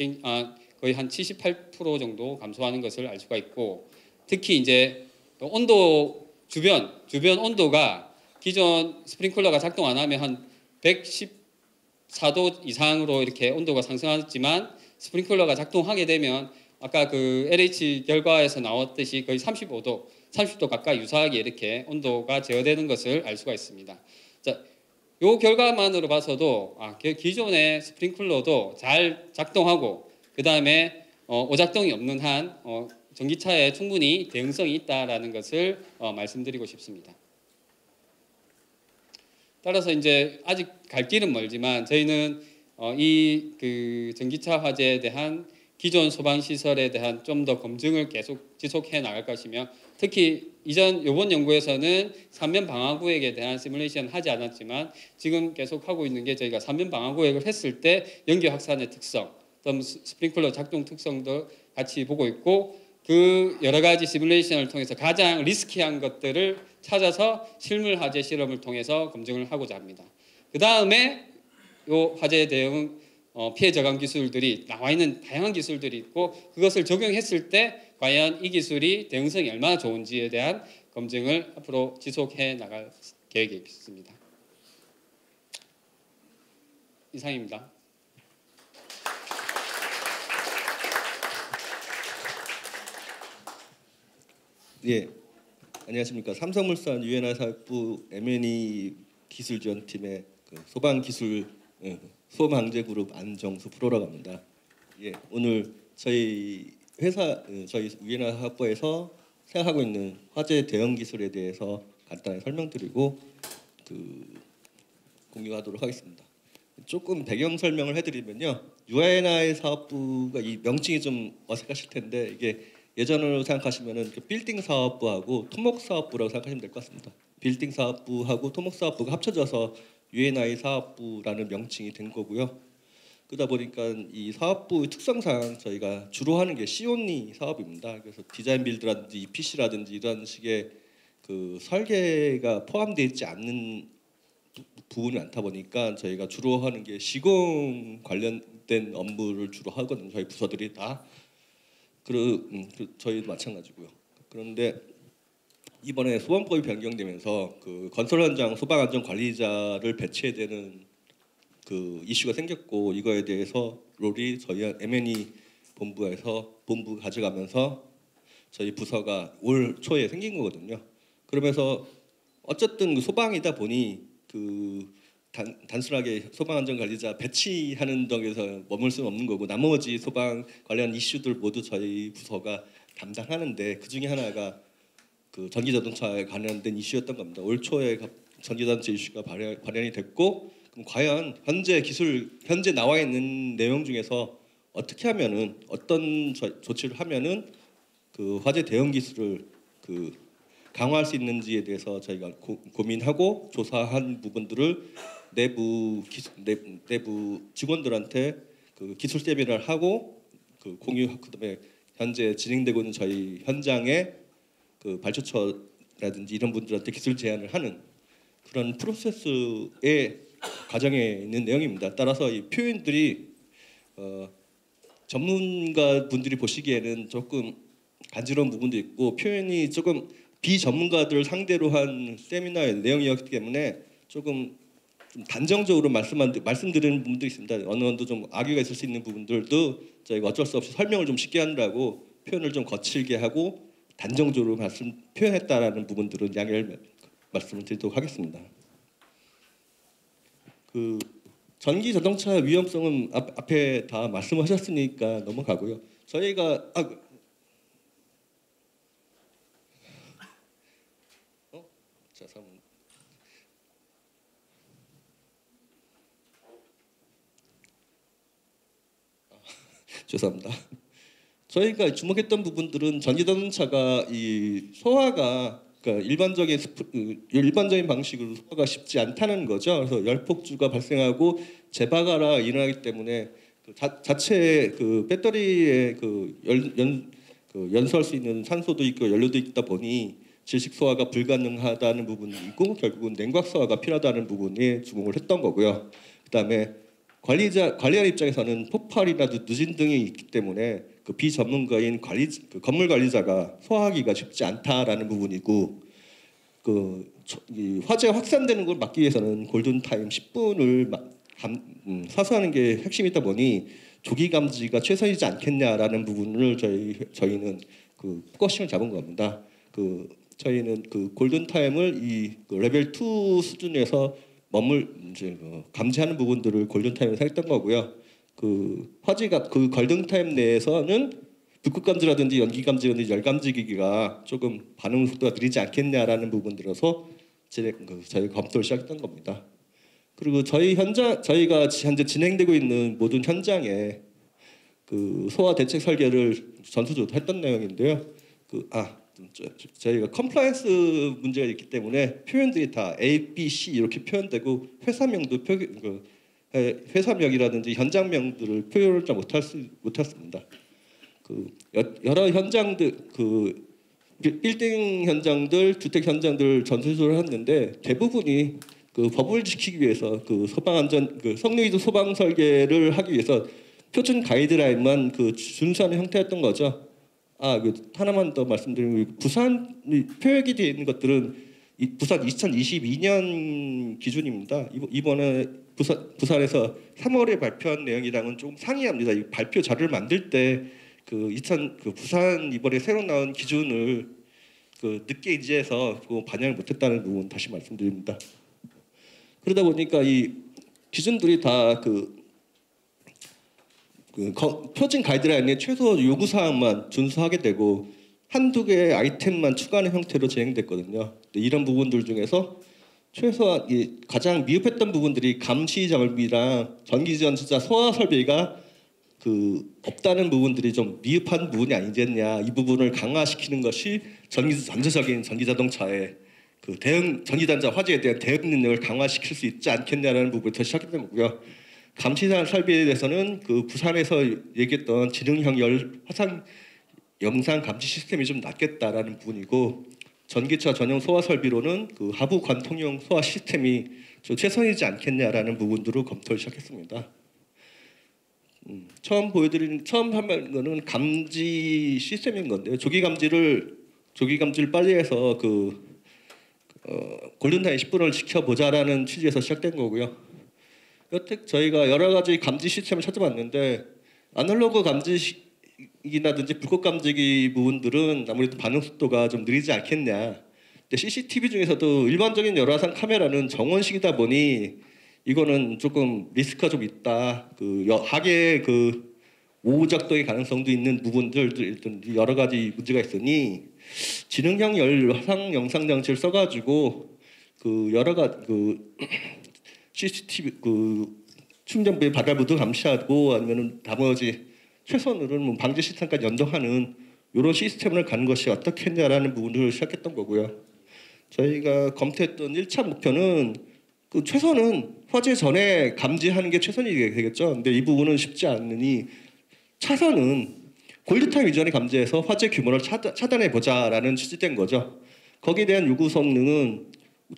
거의 한 78% 정도 감소하는 것을 알 수가 있고, 특히 이제 온도 주변 온도가 기존 스프링클러가 작동 안 하면 한 114도 이상으로 이렇게 온도가 상승하지만, 스프링클러가 작동하게 되면 아까 그 LH 결과에서 나왔듯이 거의 30도 가까이 유사하게 이렇게 온도가 제어되는 것을 알 수가 있습니다. 자, 이 결과만으로 봐서도 기존의 스프링클러도 잘 작동하고, 그 다음에 오작동이 없는 한 전기차에 충분히 대응성이 있다라는 것을 말씀드리고 싶습니다. 따라서 이제 아직 갈 길은 멀지만 저희는 이 그 전기차 화재에 대한 기존 소방 시설에 대한 좀 더 검증을 계속 지속해 나갈 것이며, 특히 이번 연구에서는 삼면 방화구획에 대한 시뮬레이션 하지 않았지만 지금 계속 하고 있는 게, 저희가 삼면 방화구획을 했을 때 연기 확산의 특성, 또 스프링클러 작동 특성도 같이 보고 있고, 그 여러 가지 시뮬레이션을 통해서 가장 리스키한 것들을 찾아서 실물 화재 실험을 통해서 검증을 하고자 합니다. 그 다음에 이 화재 대응 피해 저감 기술들이 나와 있는 다양한 기술들이 있고, 그것을 적용했을 때 과연 이 기술이 대응성이 얼마나 좋은지에 대한 검증을 앞으로 지속해 나갈 계획이 있습니다. 이상입니다. 예, 안녕하십니까. 삼성물산 유엔화 사업부 M&E 기술지원팀의 소방기술 소방방재그룹 안정수 프로라고 합니다. 예, 오늘 저희 회사 저희 유엔화 사업부에서 생각하고 있는 화재 대응 기술에 대해서 간단히 설명드리고 공유하도록 하겠습니다. 조금 배경 설명을 해드리면요, 유엔화 사업부가 이 명칭이 좀 어색하실 텐데, 이게 예전으로 생각하시면은 빌딩 사업부하고 토목 사업부라고 생각하시면 될 것 같습니다. 빌딩 사업부하고 토목 사업부가 합쳐져서 UNI 사업부라는 명칭이 된 거고요. 그러다 보니까 이 사업부의 특성상 저희가 주로 하는 게 C-only 사업입니다. 그래서 디자인 빌드라든지 EPC라든지 이런 식의 그 설계가 포함되어 있지 않는 부분이 많다 보니까 저희가 주로 하는 게 시공 관련된 업무를 주로 하거든요. 저희 부서들이 다. 저희도 마찬가지고요. 그런데 이번에 소방법이 변경되면서 그 건설 현장 소방 안전 관리자를 배치해야 되는 그 이슈가 생겼고, 이거에 대해서 롤이 저희 M&E 본부에서 본부 가져가면서 저희 부서가 올 초에 생긴 거거든요. 그러면서 어쨌든 그 소방이다 보니 단순하게 소방 안전 관리자 배치하는 덕에서 머물 수는 없는 거고, 나머지 소방 관련 이슈들 모두 저희 부서가 담당하는데, 그 중에 하나가 그 전기 자동차에 관련된 이슈였던 겁니다. 올 초에 전기 자동차 이슈가 발현이 됐고, 그럼 과연 현재 나와 있는 내용 중에서 어떻게 하면은 어떤 조치를 하면은 그 화재 대응 기술을 강화할 수 있는지에 대해서 저희가 고민하고 조사한 부분들을 내부 직원들한테 그 기술 세미나를 하고 그다음에 현재 진행되고 있는 저희 현장의 그 발주처라든지 이런 분들한테 기술 제안을 하는 그런 프로세스의 과정에 있는 내용입니다. 따라서 이 표현들이 전문가 분들이 보시기에는 조금 간지러운 부분도 있고, 표현이 조금 비전문가들을 상대로 한 세미나의 내용이었기 때문에 조금 좀 단정적으로 말씀드리는 부분도 있습니다. 어느 정도 좀 악의가 있을 수 있는 부분들도 저희가 어쩔 수 없이 설명을 좀 쉽게 하느라고 표현을 좀 거칠게 하고 단정적으로 표현했다라는 부분들은 양해를 말씀을 드리도록 하겠습니다. 그 전기 자동차 위험성은 앞에 다 말씀하셨으니까 넘어가고요. 저희가 죄송합니다. 저희가 주목했던 부분들은 전기 자동차가 이 소화가 그러니까 일반적인 방식으로 소화가 쉽지 않다는 거죠. 그래서 열폭주가 발생하고 재발화가 일어나기 때문에 자체 배터리에 연소할 수 있는 산소도 있고 연료도 있다 보니 질식 소화가 불가능하다는 부분이 있고, 결국은 냉각 소화가 필요하다는 부분에 주목을 했던 거고요. 그다음에 관리자 입장에서는 폭발이나 누진 등이 있기 때문에 그 비전문가인 건물 관리자가 소화하기가 쉽지 않다라는 부분이고, 이 화재 확산되는 걸 막기 위해서는 골든 타임 10분을 사수하는 게 핵심이다 보니 조기 감지가 최선이지 않겠냐라는 부분을 저희는 포커싱을 잡은 겁니다. 저희는 골든 타임을 이 레벨 2 수준에서 감지하는 부분들을 골든 타임을 생각했던 거고요. 화재가 골든 타임 내에서는 불꽃 감지라든지 연기 감지라든지 열 감지 기기가 조금 반응 속도가 느리지 않겠냐라는 부분들어서 저희가 검토를 시작했던 겁니다. 그리고 저희가 현재 진행되고 있는 모든 현장에 그 소화 대책 설계를 전수조도 했던 내용인데요. 저희가 컴플라이언스 문제가 있기 때문에 표현들이 다 A, B, C 이렇게 표현되고 회사명도 회사명이라든지 현장명들을 표현을 좀 못했습니다. 그 여러 현장들 빌딩 현장들, 주택 현장들 전수조를 했는데 대부분이 그 법을 지키기 위해서 그 석유이도 소방 설계를 하기 위해서 표준 가이드라인만 준수하는 형태였던 거죠. 하나만 더 말씀드리면 부산 표역이 되어 있는 것들은 부산 2022년 기준입니다. 이번에 부산에서 3월에 발표한 내용이랑은 좀 상이합니다. 이 발표 자료를 만들 때 부산 이번에 새로 나온 기준을 늦게 인지해서 반영을 못했다는 부분 다시 말씀드립니다. 그러다 보니까 이 기준들이 다 표준 가이드라인의 최소 요구 사항만 준수하게 되고 한두 개의 아이템만 추가하는 형태로 진행됐거든요. 이런 부분들 중에서 최소한 가장 미흡했던 부분들이 감시 장비랑 전기전자 소화 설비가 없다는 부분들이 좀 미흡한 부분이 아니겠냐. 이 부분을 강화시키는 것이 전체적인 전기자동차의 전기단자 화재에 대한 대응 능력을 강화시킬 수 있지 않겠냐라는 부분부터 시작된 거고요. 감시 설비에 대해서는 부산에서 얘기했던 지능형 화상 영상 감지 시스템이 좀 낫겠다라는 부분이고, 전기차 전용 소화 설비로는 하부 관통용 소화 시스템이 좀 최선이지 않겠냐라는 부분들을 검토를 시작했습니다. 처음 한 거는 감지 시스템인 건데요. 조기 감지를 빨리 해서 골든타임 10분을 지켜보자라는 취지에서 시작된 거고요. 여태 저희가 여러 가지 감지 시스템을 찾아봤는데 아날로그 감지기라든지 불꽃 감지기 부분들은 아무래도 반응 속도가 좀 느리지 않겠냐. 근데 CCTV 중에서도 일반적인 열화상 카메라는 정원식이다 보니 이거는 조금 리스크가 좀 있다. 하계 오작동의 가능성도 있는 부분들 여러 가지 문제가 있으니 지능형 열화상 영상 장치를 써가지고 여러 가지 CCTV 충전부의 바달부도 감시하고 아니면은 나머지 최선으로는 방제 시스템까지 연동하는 이런 시스템을 가는 것이 어떻겠냐라는 부분을 시작했던 거고요. 저희가 검토했던 1차 목표는 최선은 화재 전에 감지하는 게 최선이 되겠죠. 근데 이 부분은 쉽지 않으니 차선은 골드타임 이전에 감지해서 화재 규모를 차단해 보자라는 취지된 거죠. 거기에 대한 요구 성능은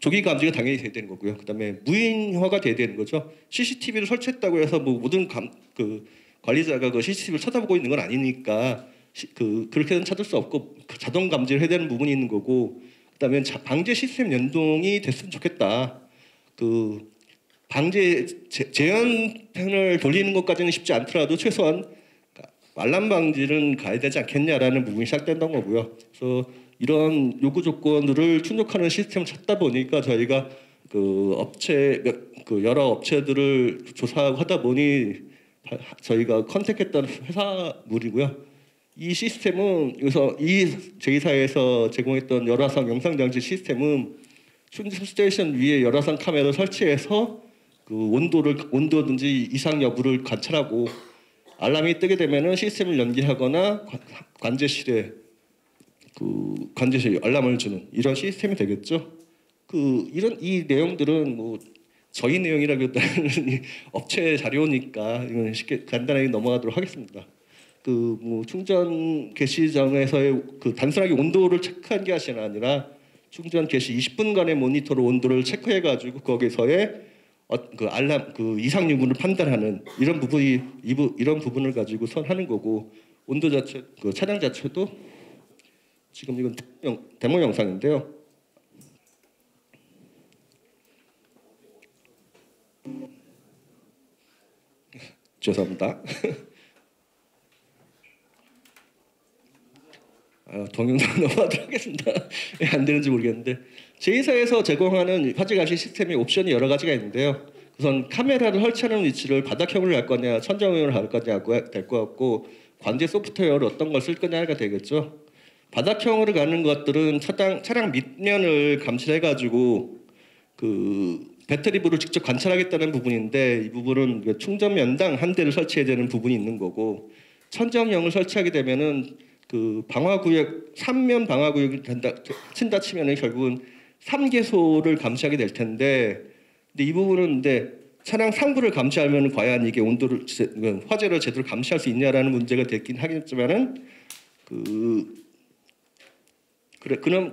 조기 감지가 당연히 돼야 되는 거고요. 그다음에 무인화가 돼야 되는 거죠. CCTV를 설치했다고 해서 모든 관리자가 CCTV를 쳐다보고 있는 건 아니니까 그렇게는 찾을 수 없고 자동 감지를 해야 되는 부분이 있는 거고, 그다음에 방제 시스템 연동이 됐으면 좋겠다. 방제 재현펜을 돌리는 것까지는 쉽지 않더라도 최소한 알람 방지는 가야 되지 않겠냐라는 부분이 시작된던 거고요. 그래서 이런 요구 조건들을 충족하는 시스템을 찾다 보니까 저희가 여러 업체들을 조사하고 하다 보니 저희가 컨택했던 회사물이고요. 이 시스템은 여기서 저희사에서 제공했던 열화상 영상 장치 시스템은 충전 스테이션 위에 열화상 카메라를 설치해서 온도든지 이상 여부를 관찰하고 알람이 뜨게 되면은 시스템을 연기하거나 관제실에 알람을 주는 이런 시스템이 되겠죠. 이 내용들은 저희 내용이라기보다는 업체 자료니까 이건 쉽게 간단하게 넘어가도록 하겠습니다. 충전 개시점에서의 단순하게 온도를 체크한 게 아니라 충전 개시 20분간의 모니터로 온도를 체크해가지고 거기서의 알람 이상 유무를 판단하는 이런 부분을 가지고 하는 거고, 온도 자체 차량 자체도 지금 이건 데모 영상인데요. 죄송합니다. 동영상 넘어가도록 하겠습니다. 안 되는지 모르겠는데 제2사에서 제공하는 화재 감시 시스템의 옵션이 여러 가지가 있는데요. 우선 카메라를 설치하는 위치를 바닥형으로 할 거냐 천정형으로 할 거냐가 될 것 같고, 관제 소프트웨어를 어떤 걸 쓸 거냐가 되겠죠. 바닥형으로 가는 것들은 차량 밑면을 감시해가지고 그 배터리부를 직접 관찰하겠다는 부분인데 이 부분은 그 충전면당 한 대를 설치해야 되는 부분이 있는 거고 천정형을 설치하게 되면은 그 방화구역 3면 방화구역을 친다 치면은 결국은 3개소를 감시하게 될 텐데 근데 이 부분은 근데 차량 상부를 감시하면 과연 이게 온도를 화재를 제대로 감시할 수 있냐라는 문제가 됐긴 하겠지만은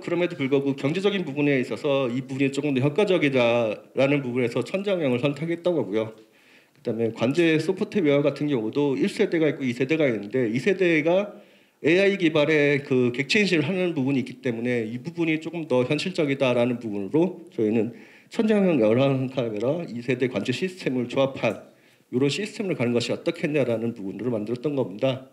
그럼에도 불구하고 경제적인 부분에 있어서 이 부분이 조금 더 효과적이다라는 부분에서 천정형을 선택했던 거고요. 그다음에 관제 소프트웨어 같은 경우도 1세대가 있고 2세대가 있는데 2세대가 AI 기반의 그 객체 인식을 하는 부분이 있기 때문에 이 부분이 조금 더 현실적이다라는 부분으로 저희는 천정형 열화상 카메라 2세대 관제 시스템을 조합한 이런 시스템을 가는 것이 어떻겠냐라는 부분으로 만들었던 겁니다.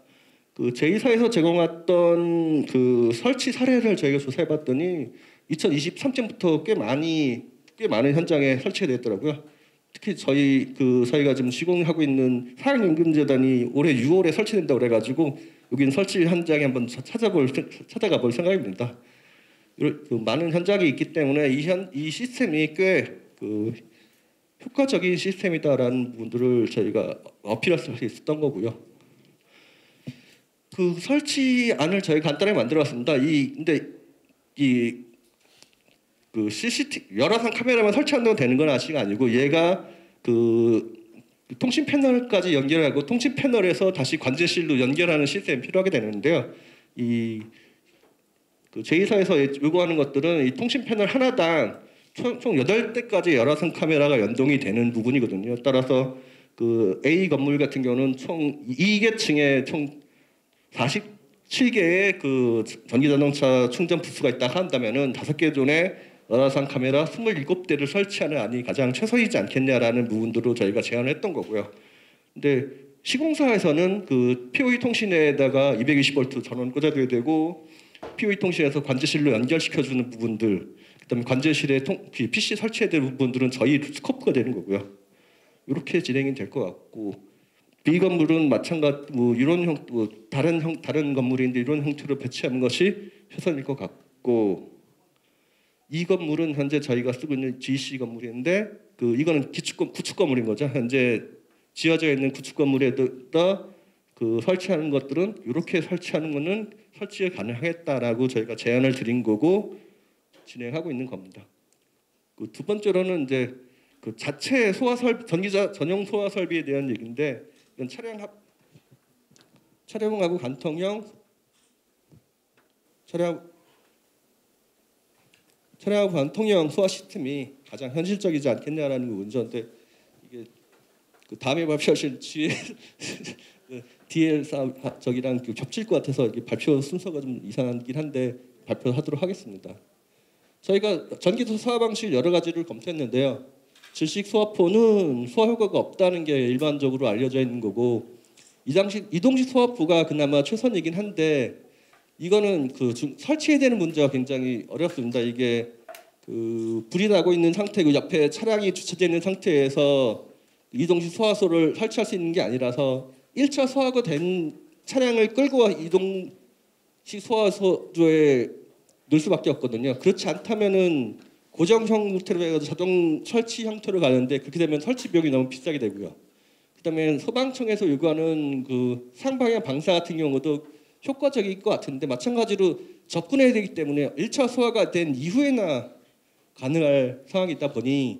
그 제2사에서 제공했던 그 설치 사례를 저희가 조사해봤더니 2023년부터 꽤 많은 현장에 설치가 됐더라고요. 특히 저희가 지금 시공하고 있는 사학연금재단이 올해 6월에 설치된다고 그래가지고 여기는 설치 현장에 한번 찾아가 볼 생각입니다. 그 많은 현장이 있기 때문에 이 시스템이 꽤 그 효과적인 시스템이다라는 부분들을 저희가 어필할 수 있었던 거고요. 그 설치안을 저희 간단하게 만들어봤습니다. 그 CCTV 열화상 카메라만 설치한다고 되는 건 아직 아니고 얘가 그 통신 패널까지 연결하고 통신 패널에서 다시 관제실로 연결하는 시스템이 필요하게 되는데요. 그 제2사에서 요구하는 것들은 이 통신 패널 하나당 총 8대까지 열화상 카메라가 연동이 되는 부분이거든요. 따라서 그 A 건물 같은 경우는 총 2계층에 총 47개의 그 전기자동차 충전 부스가 있다 한다면은 5개 존에 열화상 카메라 27대를 설치하는 안이 가장 최선이지 않겠냐라는 부분들로 저희가 제안을 했던 거고요. 근데 시공사에서는 그 POE 통신에다가 220V 전원 꽂아줘야 되고 POE 통신에서 관제실로 연결시켜주는 부분들, 그다음에 관제실에 PC 설치해야 될 부분들은 저희 스코프가 되는 거고요. 이렇게 진행이 될 것 같고 B 건물은 마찬가지 다른 건물인데 이런 형태로 배치하는 것이 최선일 것 같고. 이 건물은 현재 저희가 쓰고 있는 GC 건물인데 이거는 구축 건물인 거죠. 현재 지어져 있는 구축 건물에다 그 설치하는 것들은 이렇게 설치하는 거는 설치가 가능하겠다라고 저희가 제안을 드린 거고 진행하고 있는 겁니다. 그 두 번째로는 이제 그 자체 소화 설비 전기자 전용 소화 설비에 대한 얘기인데 이건 차량하고 관통형 차량하고 관통형 소화 시스템이 가장 현실적이지 않겠냐라는 부분이죠. 근데 이게 그 다음에 발표하실 DL 저기랑 겹칠 것 같아서 이게 발표 순서가 좀 이상하긴 한데 발표하도록 하겠습니다. 저희가 전기소 소화 방식 여러 가지를 검토했는데요. 질식 소화포는 소화 효과가 없다는 게 일반적으로 알려져 있는 거고 이동식 소화포가 그나마 최선이긴 한데 이거는 그 설치해야 되는 문제가 굉장히 어렵습니다. 이게 그 불이 나고 있는 상태고 옆에 차량이 주차되어 있는 상태에서 이동식 소화소를 설치할 수 있는 게 아니라서 1차 소화가 된 차량을 끌고 이동식 소화소에 넣을 수밖에 없거든요. 그렇지 않다면은 고정 형태로 해서 자동 설치 형태로 가는데 그렇게 되면 설치 비용이 너무 비싸게 되고요. 그다음에 소방청에서 요구하는 그 상방향 방사 같은 경우도 효과적일 것 같은데 마찬가지로 접근해야 되기 때문에 1차 소화가 된 이후에나 가능할 상황이 있다 보니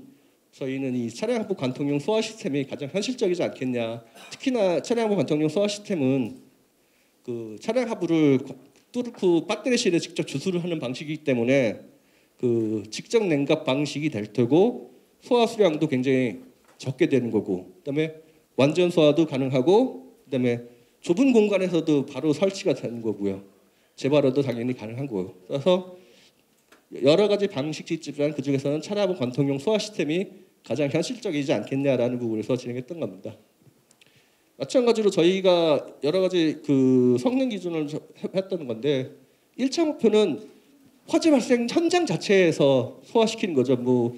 저희는 이 차량하부 관통용 소화 시스템이 가장 현실적이지 않겠냐. 특히나 차량하부 관통용 소화 시스템은 그 차량 하부를 뚫고 배터리실에 직접 주수를 하는 방식이기 때문에 그 직접 냉각 방식이 될 테고 소화 수량도 굉장히 적게 되는 거고 그다음에 완전 소화도 가능하고 그다음에 좁은 공간에서도 바로 설치가 되는 거고요. 재발효도 당연히 가능한 거고요. 그래서 여러 가지 방식이 있지만 그중에서는 차량하부 관통용 소화 시스템이 가장 현실적이지 않겠냐라는 부분에서 진행했던 겁니다. 마찬가지로 저희가 여러 가지 그 성능 기준을 했던 건데 1차 목표는 화재 발생 현장 자체에서 소화시키는 거죠. 뭐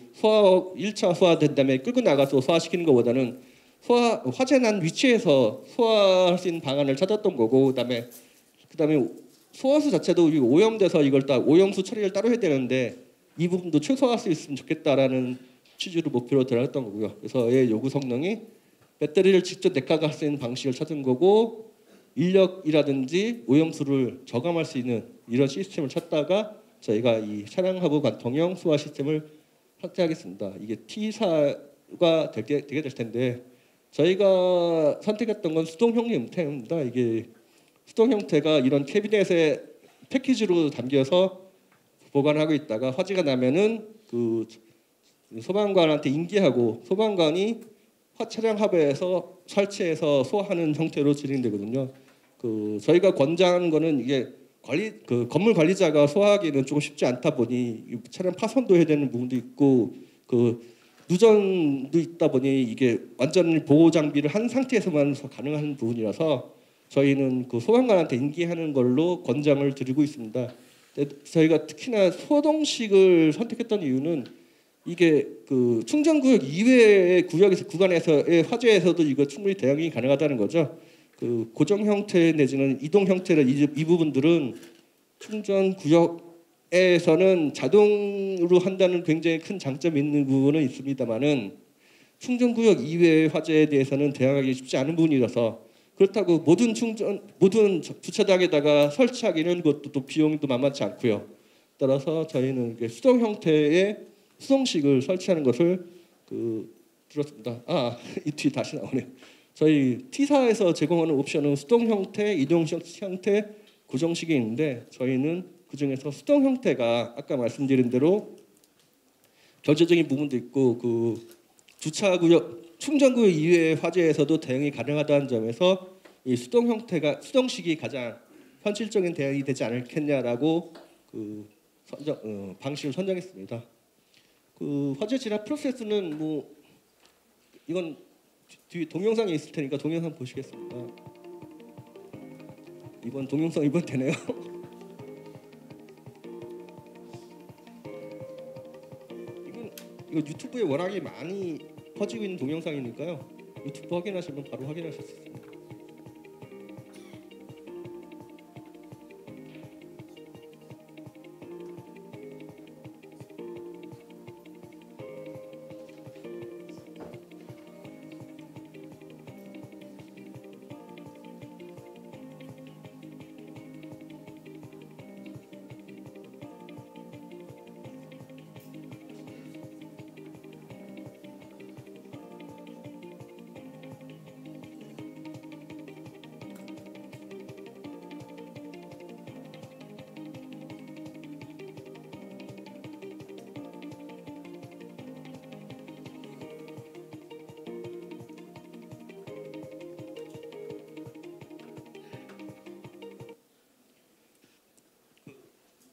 1차 소화된 다음에 끌고 나가서 소화시키는 것보다는 화재 난 위치에서 소화할 수 있는 방안을 찾았던 거고 그다음에 소화수 자체도 오염돼서 이걸 오염수 처리를 따로 해야 되는데 이 부분도 최소화할 수 있으면 좋겠다라는 취지로 목표로 들어갔던 거고요. 그래서 의 요구 성능이 배터리를 직접 내과가 할 수 있는 방식을 찾은 거고 인력이라든지 오염수를 저감할 수 있는 이런 시스템을 찾다가 저희가 이 차량 하부 관통형 수화 시스템을 선택하겠습니다. 이게 T사가 되게 될 텐데 저희가 선택했던 건 수동 형태입니다. 이게 수동 형태가 이런 캐비넷에 패키지로 담겨서 보관하고 있다가 화재가 나면은 그 소방관한테 인계하고 소방관이 차량 하부에서 설치해서 소화하는 형태로 진행되거든요. 그 저희가 권장하는 거는 이게 건물 관리자가 소화하기는 조금 쉽지 않다 보니 차량 파손도 해야 되는 부분도 있고 그 누전도 있다 보니 이게 완전히 보호 장비를 한 상태에서만 가능한 부분이라서 저희는 그 소방관한테 인계하는 걸로 권장을 드리고 있습니다. 저희가 특히나 소동식을 선택했던 이유는 이게 그 충전구역 이외의 구간에서의 화재에서도 이거 충분히 대응이 가능하다는 거죠. 그 고정 형태 내지는 이동 형태의 이 부분들은 충전 구역에서는 자동으로 한다는 굉장히 큰 장점이 있는 부분은 있습니다만은 충전 구역 이외의 화재에 대해서는 대응하기 쉽지 않은 부분이라서 그렇다고 모든 주차장에다가 설치하기는 그것도 또 비용도 만만치 않고요. 따라서 저희는 수동 형태의 수동식을 설치하는 것을 들었습니다. 이 뒤 다시 나오네. 저희 T사에서 제공하는 옵션은 수동 형태, 이동 형태, 고정식이 있는데 저희는 그 중에서 수동 형태가 아까 말씀드린 대로 결정적인 부분도 있고 그 주차구역, 충전구역 이외의 화재에서도 대응이 가능하다는 점에서 이 수동식이 가장 현실적인 대응이 되지 않겠냐라고 방식을 선정했습니다. 그 화재 진압 프로세스는 뭐 이건 뒤 동영상이 있을 테니까 동영상 보시겠습니다. 이번 동영상 이번 되네요. 이거 유튜브에 워낙에 많이 퍼지고 있는 동영상이니까요. 유튜브 확인하시면 바로 확인하실 수 있습니다.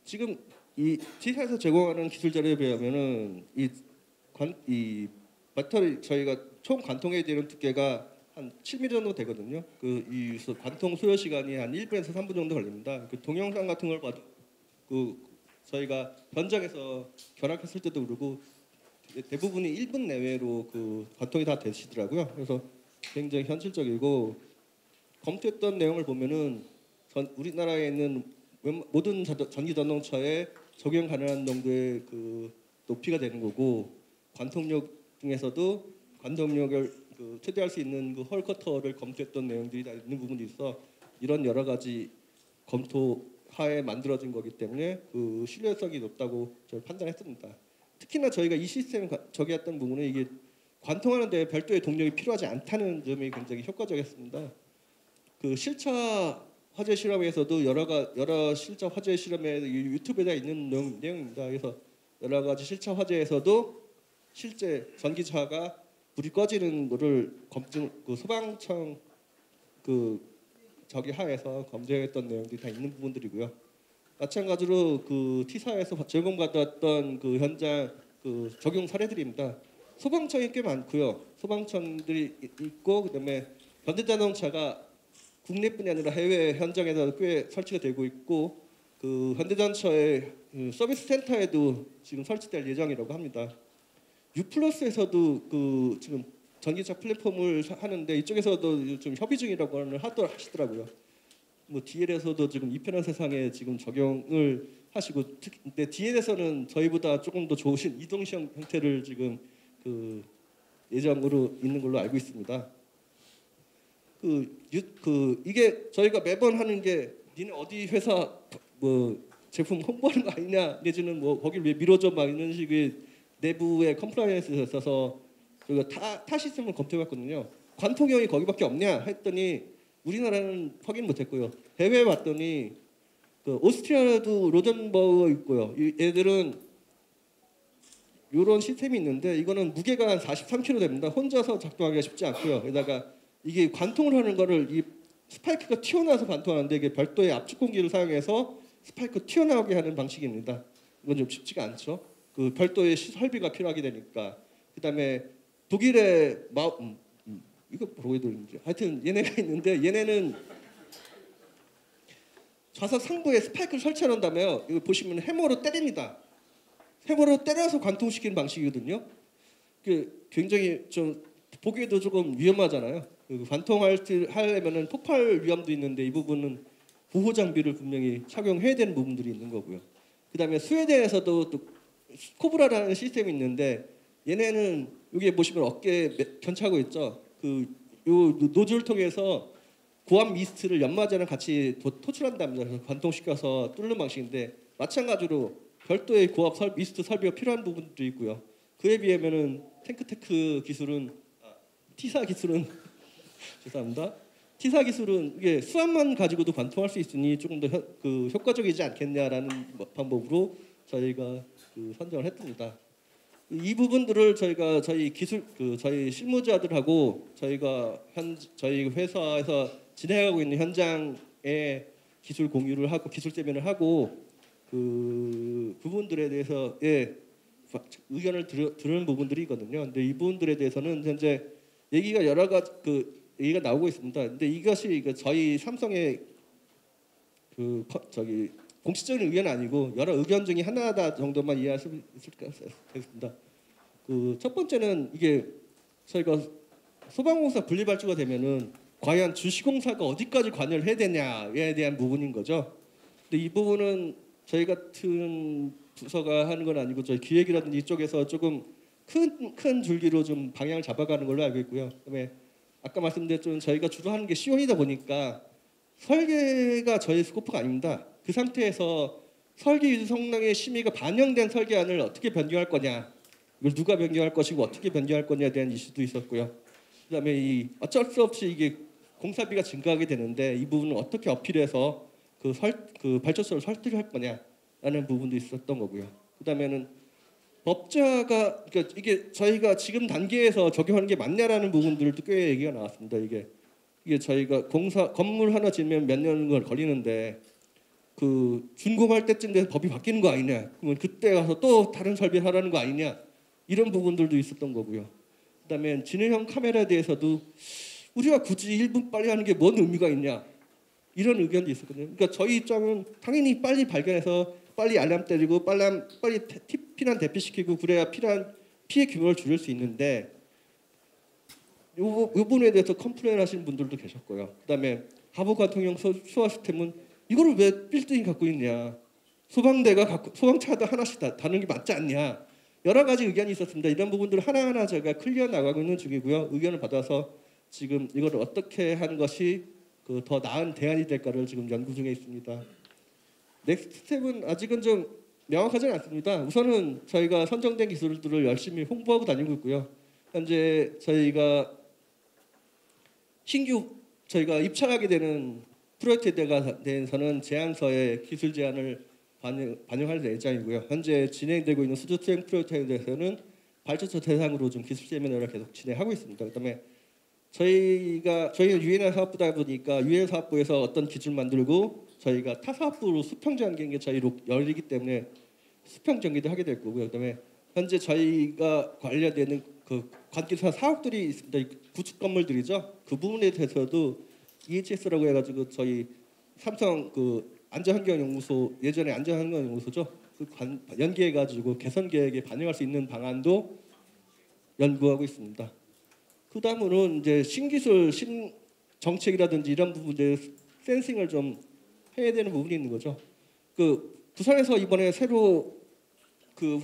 지금 이 T사에서 제공하는 기술 자료에 비하면은 이 배터리 저희가 총 관통해야 되는 두께가 한 7mm 정도 되거든요. 이 관통 소요 시간이 한 1분에서 3분 정도 걸립니다. 그 동영상 같은 걸 봐도 저희가 현장에서 견학했을 때도 그러고 대부분이 1분 내외로 관통이 다 되시더라고요. 그래서 굉장히 현실적이고 검토했던 내용을 보면은 우리나라에 있는 모든 전기 자동차에 적용 가능한 정도의 높이가 되는 거고 관통력 중에서도 관통력을 최대할 수 있는 헐 커터를 검토했던 내용들이 다 있는 부분이 있어 이런 여러 가지 검토하에 만들어진 거기 때문에 신뢰성이 높다고 저는 판단했습니다. 특히나 저희가 이 시스템을 적용했던 부분은 이게 관통하는 데 별도의 동력이 필요하지 않다는 점이 굉장히 효과적이었습니다. 실차 화재 실험에서도 여러 실차 화재 실험에 유튜브에 있는 내용입니다. 그래서 여러 가지 실차 화재에서도 실제 전기차가 불이 꺼지는 거를 소방청 저기 하에서 검증했던 내용들이 다 있는 부분들이고요. 마찬가지로 T사에서 제공받았던 현장 적용 사례들입니다. 소방청이 꽤 많고요. 소방청들이 있고 그다음에 현대자동차가 국내뿐이 아니라 해외 현장에서 꽤 설치가 되고 있고 현대자동차의 서비스 센터에도 지금 설치될 예정이라고 합니다. U+에서도 지금 전기차 플랫폼을 하는데 이쪽에서도 좀 협의 중이라고 하시더라고요. 뭐 DL에서도 지금 이 편한 세상에 지금 적용을 하시고 근데 DL에서는 저희보다 조금 더 좋으신 이동식 형태를 지금 그 예정으로 있는 걸로 알고 있습니다. 이게 저희가 매번 하는 게 니네 어디 회사 뭐 제품 홍보하는 거 아니냐 내지는 뭐 거길 왜 밀어줘 막 이런 식의 내부의 컴플라이언스에 있어서 저희가 타 시스템을 검토해봤거든요. 관통형이 거기밖에 없냐 했더니 우리나라는 확인 못했고요. 해외에 왔더니 그 오스트리아도 로덴버그 있고요. 얘들은 이런 시스템이 있는데 이거는 무게가 한 43kg 됩니다. 혼자서 작동하기가 쉽지 않고요. 게다가 이게 관통을 하는 거를 이 스파이크가 튀어나와서 관통하는데 이게 별도의 압축 공기를 사용해서 스파이크 튀어나오게 하는 방식입니다. 이건 좀 쉽지가 않죠. 그 별도의 설비가 필요하게 되니까. 그다음에 독일의 이거 보여드리는지 하여튼 얘네가 있는데 얘네는 좌석 상부에 스파이크를 설치한 다음에요. 이거 보시면 해머로 때립니다. 해머로 때려서 관통시키는 방식이거든요. 그 굉장히 좀 보기에도 조금 위험하잖아요. 관통하려면은 폭발 위험도 있는데 이 부분은 보호 장비를 분명히 착용해야 되는 부분들이 있는 거고요. 그다음에 스웨덴에서도 또 코브라라는 시스템이 있는데 얘네는 여기 보시면 어깨에 견차고 있죠. 요 노즐을 통해서 고압 미스트를 연마제랑 같이 토출한답니다. 그래서 관통시켜서 뚫는 방식인데 마찬가지로 별도의 고압 미스트 설비가 필요한 부분도 있고요. 그에 비하면은 탱크테크 기술은 T사 기술은 죄송합니다. T사 기술은 이게 수압만 가지고도 관통할 수 있으니 조금 더 효과적이지 않겠냐라는 방법으로 저희가 선정을 했습니다. 이 부분들을 저희가 저희 기술 저희 실무자들하고 저희가 저희 회사에서 진행하고 있는 현장에 기술 공유를 하고 기술 세미나를 하고 그 부분들에 대해서 의견을 들은 부분들이 있거든요. 근데 이 부분들에 대해서는 현재 얘기가 여러 가지 얘기가 나오고 있습니다. 근데 이것이 저희 삼성의 공식적인 의견은 아니고 여러 의견 중에 하나다 정도만 이해할 수 있겠습니다. 첫 번째는 이게 저희가 소방공사 분리발주가 되면은 과연 주시공사가 어디까지 관여를 해야 되냐에 대한 부분인 거죠. 근데 이 부분은 저희 같은 부서가 하는 건 아니고 저희 기획이라든지 이쪽에서 조금 큰 줄기로 좀 방향을 잡아가는 걸로 알고 있고요. 그다음에 아까 말씀드렸던 저희가 주로 하는 게 시온이다 보니까 설계가 저희 스코프가 아닙니다. 그 상태에서 설계 유지 성능의 심의가 반영된 설계안을 어떻게 변경할 거냐, 이걸 누가 변경할 것이고 어떻게 변경할 거냐에 대한 이슈도 있었고요. 그다음에 어쩔 수 없이 이게 공사비가 증가하게 되는데 이 부분을 어떻게 어필해서 그 발전소를 설득할 거냐라는 부분도 있었던 거고요. 그다음에는 법자가 그러니까 이게 저희가 지금 단계에서 적용하는 게 맞냐라는 부분들도 꽤 얘기가 나왔습니다. 이게 저희가 건물 하나 지으면 몇 년을 걸리는데 준공할 때쯤 돼서 법이 바뀌는 거 아니냐? 그러면 그때 가서 또 다른 설비를 하라는 거 아니냐? 이런 부분들도 있었던 거고요. 그다음에 진행형 카메라에 대해서도 우리가 굳이 1분 빨리 하는 게 뭔 의미가 있냐? 이런 의견도 있었거든요. 그러니까 저희 입장은 당연히 빨리 발견해서 빨리 알람 때리고 빨리 피난 대피시키고 그래야 필요한 피해 규모를 줄일 수 있는데 이 부분에 대해서 컴플레인 하시는 분들도 계셨고요. 그다음에 하부 관통형 수화 시스템은 이거를 왜 빌딩이 갖고 있냐? 소방차도 하나씩 다는 게 맞지 않냐? 여러 가지 의견이 있었습니다. 이런 부분들을 하나하나 제가 클리어 나가고 있는 중이고요. 의견을 받아서 지금 이걸 어떻게 하는 것이 더 나은 대안이 될까를 지금 연구 중에 있습니다. 넥스트 스텝은 아직은 좀 명확하지는 않습니다. 우선은 저희가 선정된 기술들을 열심히 홍보하고 다니고 있고요. 현재 저희가 신규 저희가 입찰하게 되는 프로젝트에 대해서는 제안서에 기술 제안을 반영할 예정이고요. 현재 진행되고 있는 수주 수행 프로젝트에 대해서는 발전소 대상으로 좀 기술 세미나를 계속 진행하고 있습니다. 그다음에 저희는 유엔화 사업부다 보니까 유엔 사업부에서 어떤 기술 만들고 저희가 타 사업부로 수평 전개가 저희로 열리기 때문에 수평 전개도 하게 될 거고요. 그다음에 현재 저희가 관련되는 관계사 사업들이 있습니다. 구축 건물들이죠. 그 부분에 대해서도 EHS라고 해가지고 저희 삼성 안전환경연구소 예전에 안전환경연구소죠. 연계해가지고 개선 계획에 반영할 수 있는 방안도 연구하고 있습니다. 그 다음으로는 이제 신기술, 신정책이라든지 이런 부분에 센싱을 좀 해야 되는 부분이 있는 거죠. 부산에서 이번에 새로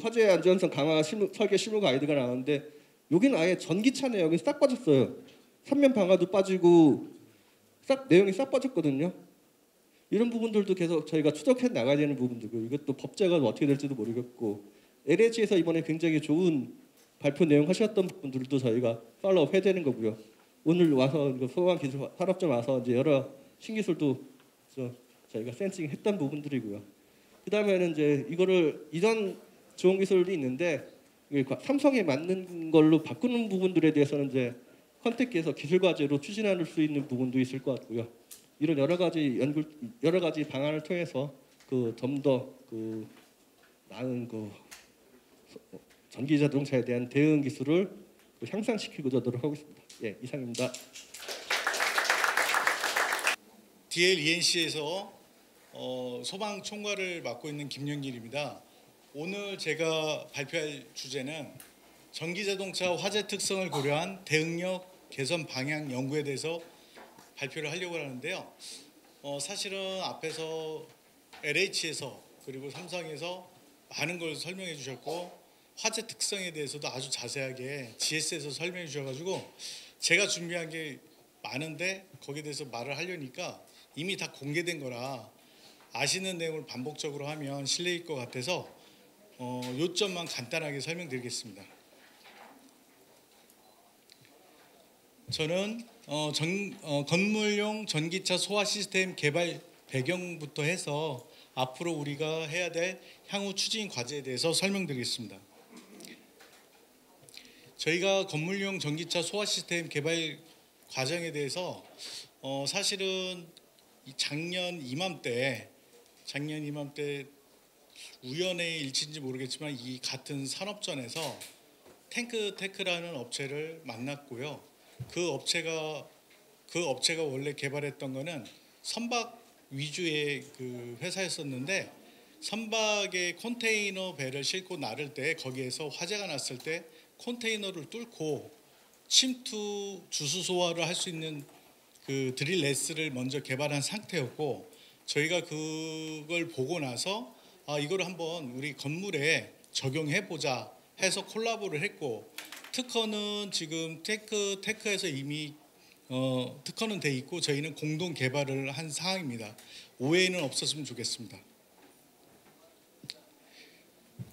화재 안전성 강화 설계 실무 가이드가 나왔는데 여기는 아예 전기차 내역이 싹 빠졌어요. 3면 방화도 빠지고 싹 내용이 싹 빠졌거든요. 이런 부분들도 계속 저희가 추적해 나가야 되는 부분들고 이것도 법제가 어떻게 될지도 모르겠고 LH에서 이번에 굉장히 좋은 발표 내용 하셨던 부분들도 저희가 팔로우업 해야 되는 거고요. 오늘 와서 소방기술 산업점 와서 이제 여러 신기술도 저희가 센싱했던 부분들이고요. 그 다음에는 이제 이거를 이런 좋은 기술도 있는데 삼성에 맞는 걸로 바꾸는 부분들에 대해서는 이제 컨택해서 기술 과제로 추진할 수 있는 부분도 있을 것 같고요. 이런 여러 가지 방안을 통해서 좀 더 나은 전기 자동차에 대한 대응 기술을 향상시키고자 노력하고 있습니다. 예, 이상입니다. DLENC에서 소방 총괄을 맡고 있는 김영길입니다. 오늘 제가 발표할 주제는 전기자동차 화재 특성을 고려한 대응력 개선 방향 연구에 대해서 발표를 하려고 하는데요. 사실은 앞에서 LH에서 그리고 삼성에서 많은 걸 설명해 주셨고 화재 특성에 대해서도 아주 자세하게 GS에서 설명해 주셔가지고 제가 준비한 게 많은데 거기에 대해서 말을 하려니까 이미 다 공개된 거라 아시는 내용을 반복적으로 하면 실례일 것 같아서 요점만 간단하게 설명드리겠습니다. 저는 건물용 전기차 소화 시스템 개발 배경부터 해서 앞으로 우리가 해야 될 향후 추진 과제에 대해서 설명드리겠습니다. 저희가 건물용 전기차 소화 시스템 개발 과정에 대해서 사실은 작년 이맘때 우연의 일치인지 모르겠지만 이 같은 산업전에서 탱크테크라는 업체를 만났고요. 그 업체가 원래 개발했던 거는 선박 위주의 그 회사였었는데 선박에 컨테이너 배를 싣고 나를 때 거기에서 화재가 났을 때 컨테이너를 뚫고 침투 주수 소화를 할 수 있는 그 드릴 레스를 먼저 개발한 상태였고 저희가 그걸 보고 나서 이걸 한번 우리 건물에 적용해 보자 해서 콜라보를 했고 특허는 지금 테크에서 이미 특허는 돼 있고 저희는 공동 개발을 한 사항입니다. 오해는 없었으면 좋겠습니다.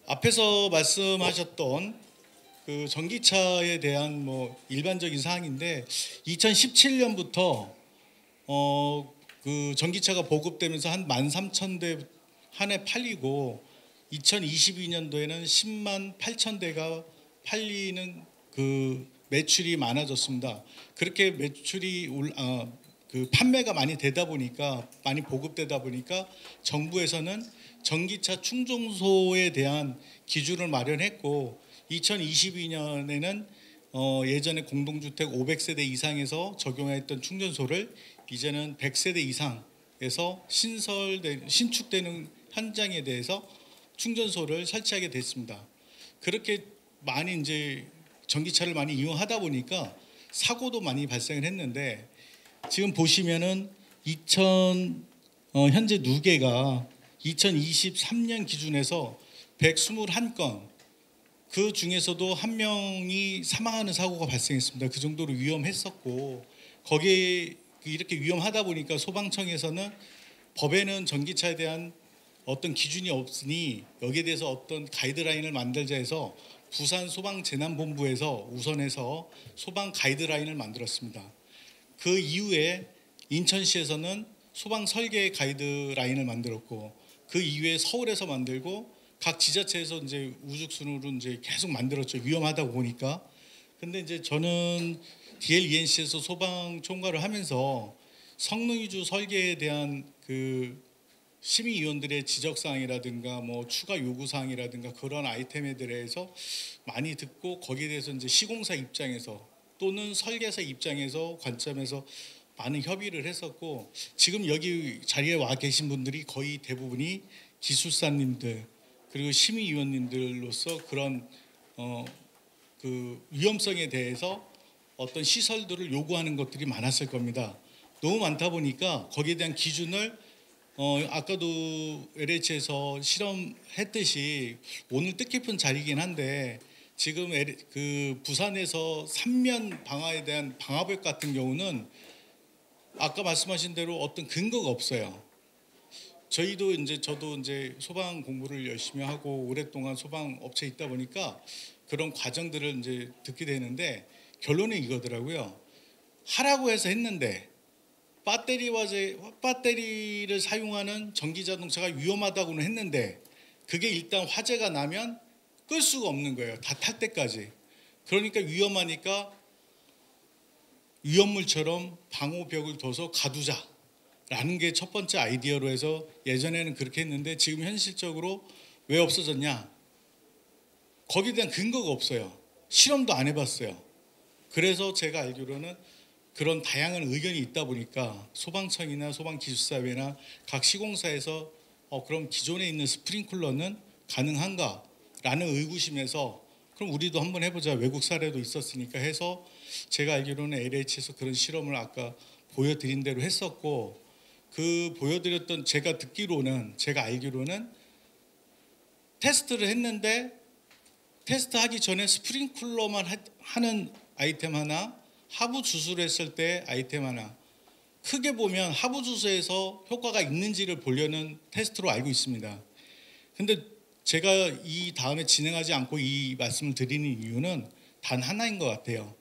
앞에서 말씀하셨던 그 전기차에 대한 일반적인 사항인데 2017년부터 그 전기차가 보급되면서 한 13,000대 한 해 팔리고 2022년도에는 10만 8천 대가 팔리는 그 매출이 많아졌습니다. 그렇게 매출이 그 판매가 많이 되다 보니까 많이 보급되다 보니까 정부에서는 전기차 충전소에 대한 기준을 마련했고 2022년에는 예전에 공동주택 500세대 이상에서 적용했던 충전소를 이제는 100세대 이상에서 신축되는 현장에 대해서 충전소를 설치하게 됐습니다. 그렇게 많이 이제 전기차를 많이 이용하다 보니까 사고도 많이 발생을 했는데 지금 보시면은 현재 누계가 2023년 기준에서 121건 그 중에서도 한 명이 사망하는 사고가 발생했습니다. 그 정도로 위험했었고 거기에 이렇게 위험하다 보니까 소방청에서는 법에는 전기차에 대한 어떤 기준이 없으니 여기에 대해서 어떤 가이드라인을 만들자 해서 부산 소방재난본부에서 우선해서 소방 가이드라인을 만들었습니다. 그 이후에 인천시에서는 소방 설계 가이드라인을 만들었고 그 이후에 서울에서 만들고 각 지자체에서 이제 우죽순으로 이제 계속 만들었죠. 위험하다고 보니까. 근데 이제 저는 DLENC에서 소방 총괄을 하면서 성능 위주 설계에 대한 그 심의위원들의 지적사항이라든가 추가 요구사항이라든가 그런 아이템에 대해서 많이 듣고 거기에 대해서 이제 시공사 입장에서 또는 설계사 입장에서 관점에서 많은 협의를 했었고 지금 여기 자리에 와 계신 분들이 거의 대부분이 기술사님들 그리고 심의위원님들로서 그런 그 위험성에 대해서 어떤 시설들을 요구하는 것들이 많았을 겁니다. 너무 많다 보니까 거기에 대한 기준을 아까도 LH에서 실험했듯이 오늘 뜻깊은 자리이긴 한데 지금 그 부산에서 3면 방화에 대한 방화벽 같은 경우는 아까 말씀하신 대로 어떤 근거가 없어요. 저도 이제 소방 공부를 열심히 하고 오랫동안 소방 업체에 있다 보니까 그런 과정들을 이제 듣게 되는데 결론은 이거더라고요. 하라고 해서 했는데 배터리를 사용하는 전기 자동차가 위험하다고는 했는데 그게 일단 화재가 나면 끌 수가 없는 거예요. 다 탈 때까지. 그러니까 위험하니까 위험물처럼 방호벽을 둬서 가두자라는 게 첫 번째 아이디어로 해서 예전에는 그렇게 했는데 지금 현실적으로 왜 없어졌냐? 거기에 대한 근거가 없어요. 실험도 안 해봤어요. 그래서 제가 알기로는 그런 다양한 의견이 있다 보니까 소방청이나 소방기술사회나 각 시공사에서 그럼 기존에 있는 스프링클러는 가능한가라는 의구심에서 그럼 우리도 한번 해보자. 외국 사례도 있었으니까 해서 제가 알기로는 LH에서 그런 실험을 아까 보여드린 대로 했었고 그 보여드렸던 제가 알기로는 테스트를 했는데 테스트하기 전에 스프링클러만 하는 아이템 하나 하부 주수를 했을 때 아이템 하나 크게 보면 하부 주수에서 효과가 있는지를 보려는 테스트로 알고 있습니다. 근데 제가 이 다음에 진행하지 않고 이 말씀을 드리는 이유는 단 하나인 것 같아요.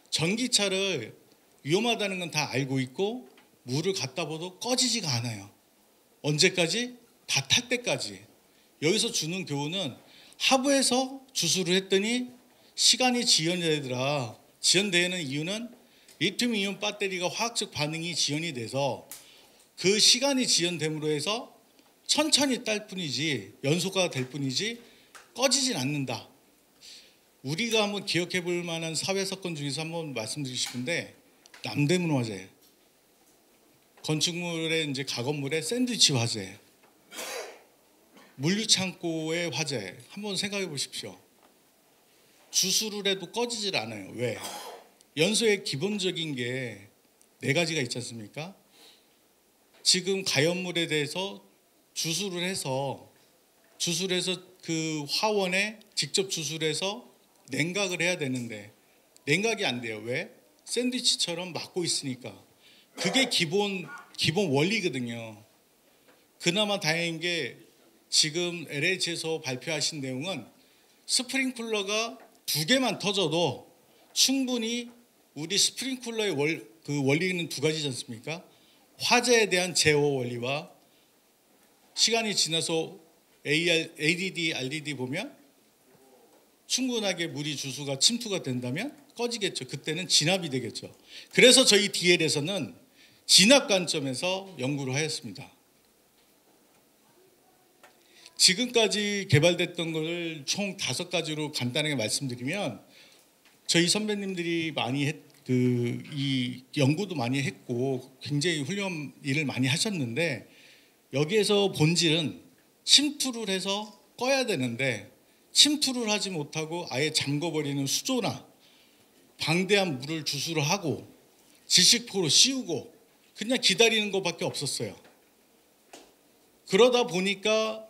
전기차를 위험하다는 건 다 알고 있고 물을 갖다 봐도 꺼지지가 않아요. 언제까지? 다 탈 때까지. 여기서 주는 교훈은 하부에서 주수를 했더니 시간이 지연되더라. 지연되는 이유는 리튬이온 배터리가 화학적 반응이 지연이 돼서 그 시간이 지연됨으로 해서 천천히 딸 뿐이지 연소가 될 뿐이지 꺼지진 않는다. 우리가 한번 기억해 볼 만한 사회 사건 중에서 한번 말씀드리고 싶은데 남대문 화재, 건축물의 이제 가건물의 샌드위치 화재, 물류창고의 화재 한번 생각해 보십시오. 주수를 해도 꺼지질 않아요. 왜? 연소의 기본적인 게 4가지가 있지 않습니까? 지금 가연물에 대해서 주수를 해서 그 화원에 직접 주수를 해서 냉각을 해야 되는데 냉각이 안 돼요. 왜? 샌드위치처럼 막고 있으니까. 그게 기본 원리거든요. 그나마 다행인 게 지금 LH에서 발표하신 내용은 스프링클러가 2개만 터져도 충분히 우리 스프링클러의 원리는 2가지지 않습니까? 화재에 대한 제어 원리와 시간이 지나서 ADD, RDD 보면 충분하게 물이 주수가 침투가 된다면 꺼지겠죠. 그때는 진압이 되겠죠. 그래서 저희 DL에서는 진압 관점에서 연구를 하였습니다. 지금까지 개발됐던 것을 총 5가지로 간단하게 말씀드리면 저희 선배님들이 이 연구도 많이 했고 굉장히 훌륭한 일을 많이 하셨는데 여기에서 본질은 침투를 해서 꺼야 되는데 침투를 하지 못하고 아예 잠궈버리는 수조나 방대한 물을 주수를 하고 질식포로 씌우고 그냥 기다리는 것밖에 없었어요. 그러다 보니까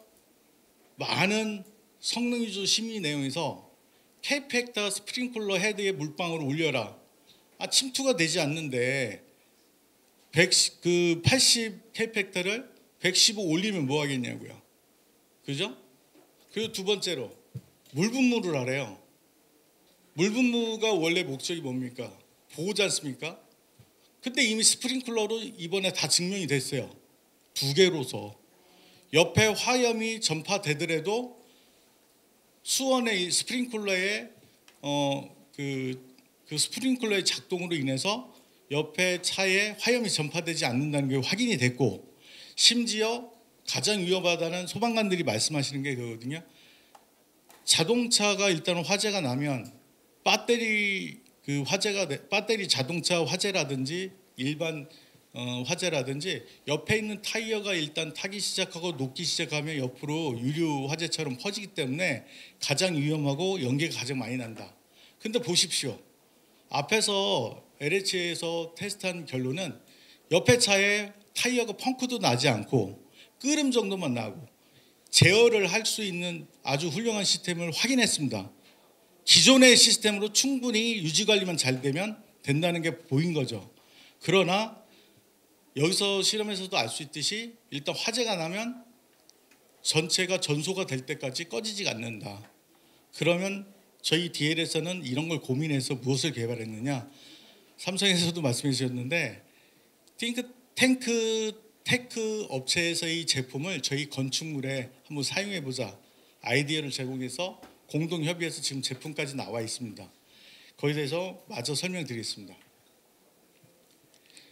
많은 성능 위주 심의 내용에서 K팩터 스프링클러 헤드에 물방울을 올려라. 침투가 되지 않는데 80 K팩터를 115 올리면 뭐 하겠냐고요. 그죠? 그리고 2번째로 물 분무를 하래요. 물 분무가 원래 목적이 뭡니까? 보호지 않습니까? 근데 이미 스프링클러로 이번에 다 증명이 됐어요. 2개로서. 옆에 화염이 전파되더라도 수원의 스프링클러의 그 스프링클러의 작동으로 인해서 옆에 차에 화염이 전파되지 않는다는 게 확인이 됐고 심지어 가장 위험하다는 소방관들이 말씀하시는 게 그거거든요. 자동차가 일단 화재가 나면 배터리 자동차 화재라든지 일반 화재라든지 옆에 있는 타이어가 일단 타기 시작하고 녹기 시작하면 옆으로 유류 화재처럼 퍼지기 때문에 가장 위험하고 연기가 가장 많이 난다. 근데 보십시오. 앞에서 LH에서 테스트한 결론은 옆에 차에 타이어가 펑크도 나지 않고 끄름 정도만 나고 제어를 할 수 있는 아주 훌륭한 시스템을 확인했습니다. 기존의 시스템으로 충분히 유지 관리만 잘 되면 된다는 게 보인 거죠. 그러나 여기서 실험에서도 알 수 있듯이 일단 화재가 나면 전체가 전소가 될 때까지 꺼지지가 않는다. 그러면 저희 DL에서는 이런 걸 고민해서 무엇을 개발했느냐. 삼성에서도 말씀해 주셨는데 테크 업체에서의 제품을 저희 건축물에 한번 사용해 보자. 아이디어를 제공해서 공동 협의해서 지금 제품까지 나와 있습니다. 거기에 대해서 마저 설명드리겠습니다.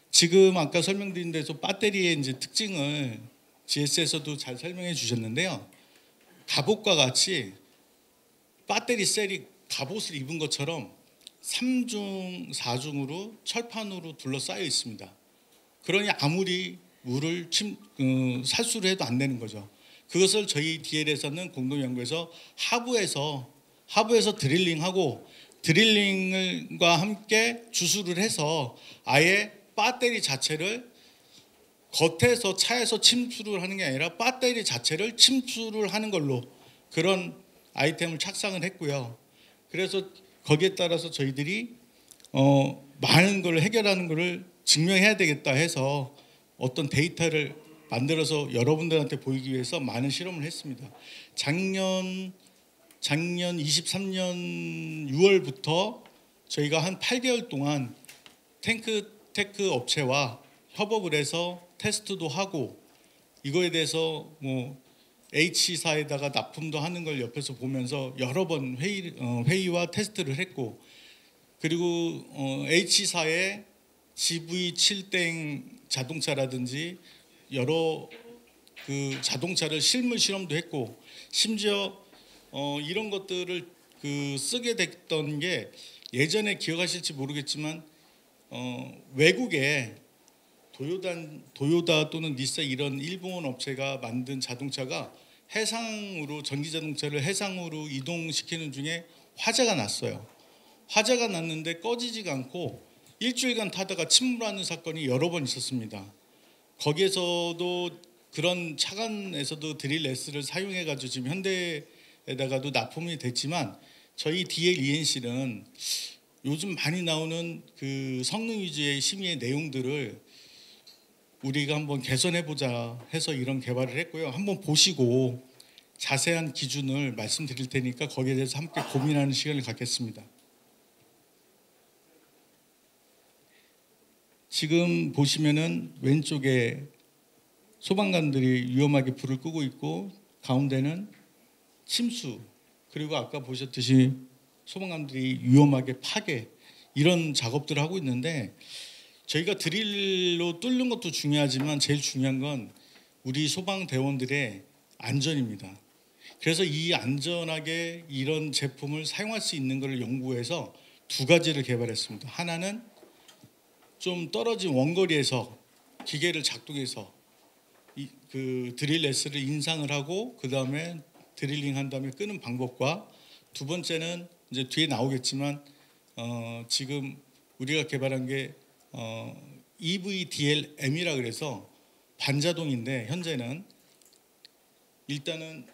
지금 아까 설명드린 데서 배터리의 이제 특징을 GS에서도 잘 설명해 주셨는데요. 갑옷과 같이 배터리 셀이 갑옷을 입은 것처럼 3중, 4중으로 철판으로 둘러싸여 있습니다. 그러니 아무리 물을 살수를 해도 안 되는 거죠. 그것을 저희 DL에서는 공동 연구에서 하부에서 드릴링하고 드릴링과 함께 주수를 해서 아예 배터리 자체를 겉에서 차에서 침수를 하는 게 아니라 배터리 자체를 침수를 하는 걸로 그런 아이템을 착상을 했고요. 그래서 거기에 따라서 저희들이 많은 걸 해결하는 것을 증명해야 되겠다 해서 어떤 데이터를 만들어서 여러분들한테 보이기 위해서 많은 실험을 했습니다. 작년 23년 6월부터 저희가 한 8개월 동안 테크 업체와 협업을 해서 테스트도 하고 이거에 대해서 뭐 H사에다가 납품도 하는 걸 옆에서 보면서 여러 번 회의와 테스트를 했고 그리고 H사의 GV7땡 자동차라든지 여러 그 자동차를 실물 실험도 했고 심지어 이런 것들을 쓰게 됐던 게 예전에 기억하실지 모르겠지만 외국에 도요타 또는 니산 이런 일본 업체가 만든 자동차가 해상으로 전기 자동차를 해상으로 이동시키는 중에 화재가 났어요. 화재가 났는데 꺼지지가 않고 일주일간 타다가 침몰하는 사건이 여러 번 있었습니다. 거기에서도 그런 차관에서도 드릴 S를 사용해가지고 지금 현대에다가도 납품이 됐지만 저희 DL ENC는 요즘 많이 나오는 그 성능 위주의 심의의 내용들을 우리가 한번 개선해보자 해서 이런 개발을 했고요. 한번 보시고 자세한 기준을 말씀드릴 테니까 거기에 대해서 함께 고민하는 시간을 갖겠습니다. 지금 보시면은 왼쪽에 소방관들이 위험하게 불을 끄고 있고 가운데는 침수 그리고 아까 보셨듯이 소방관들이 위험하게 파괴 이런 작업들을 하고 있는데 저희가 드릴로 뚫는 것도 중요하지만 제일 중요한 건 우리 소방대원들의 안전입니다. 그래서 이 안전하게 이런 제품을 사용할 수 있는 것을 연구해서 두 가지를 개발했습니다. 하나는 좀 떨어진 원거리에서 기계를 작동해서 그 드릴 S를 인상을 하고 그 다음에 드릴링 한 다음에 끄는 방법과 두 번째는 이제 뒤에 나오겠지만 지금 우리가 개발한 게 EVDLM이라 그래서 반자동인데 현재는 일단은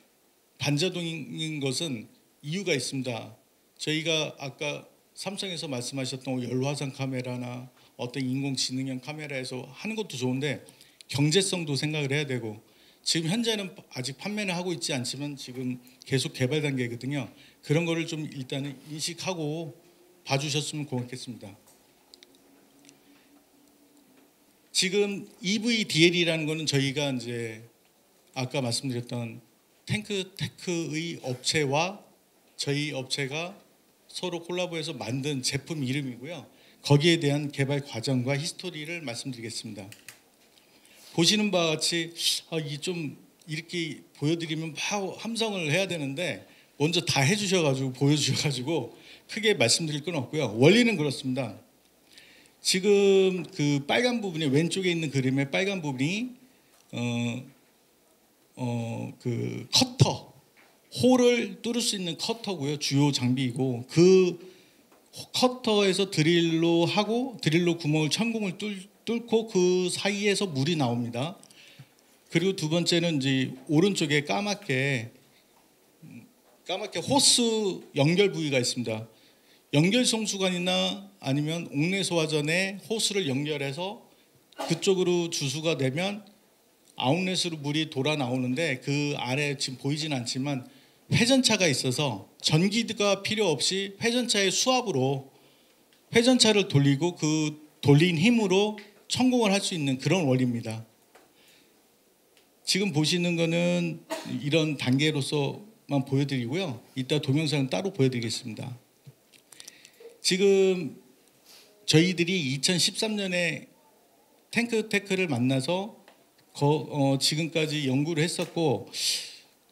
반자동인 것은 이유가 있습니다. 저희가 아까 삼성에서 말씀하셨던 열화상 카메라나 어떤 인공지능형 카메라에서 하는 것도 좋은데 경제성도 생각을 해야 되고 지금 현재는 아직 판매는 하고 있지 않지만 지금 계속 개발 단계거든요. 그런 거를 좀 일단은 인식하고 봐주셨으면 고맙겠습니다. 지금 EVDL이라는 거는 저희가 이제 아까 말씀드렸던 테크의 업체와 저희 업체가 서로 콜라보해서 만든 제품 이름이고요. 거기에 대한 개발 과정과 히스토리를 말씀드리겠습니다. 보시는 바와 같이 좀 이렇게 보여드리면 함성을 해야 되는데 먼저 다 해주셔가지고 보여주셔가지고 크게 말씀드릴 건 없고요. 원리는 그렇습니다. 지금 그 빨간 부분이 왼쪽에 있는 그림의 빨간 부분이 그 커터 홀을 뚫을 수 있는 커터고요. 주요 장비이고 그 커터에서 드릴로 하고 드릴로 구멍을 천공을 뚫고 그 사이에서 물이 나옵니다. 그리고 두 번째는 이제 오른쪽에 까맣게 까맣게 호스 연결 부위가 있습니다. 연결 송수관이나 아니면 옥내 소화전에 호스를 연결해서 그쪽으로 주수가 되면 아웃렛으로 물이 돌아 나오는데 그 아래 지금 보이진 않지만 회전차가 있어서 전기가 필요 없이 회전차의 수압으로 회전차를 돌리고 그 돌린 힘으로 천공을 할 수 있는 그런 원리입니다. 지금 보시는 거는 이런 단계로서만 보여드리고요. 이따 동영상은 따로 보여드리겠습니다. 지금 저희들이 2013년에 탱크테크를 만나서 지금까지 연구를 했었고,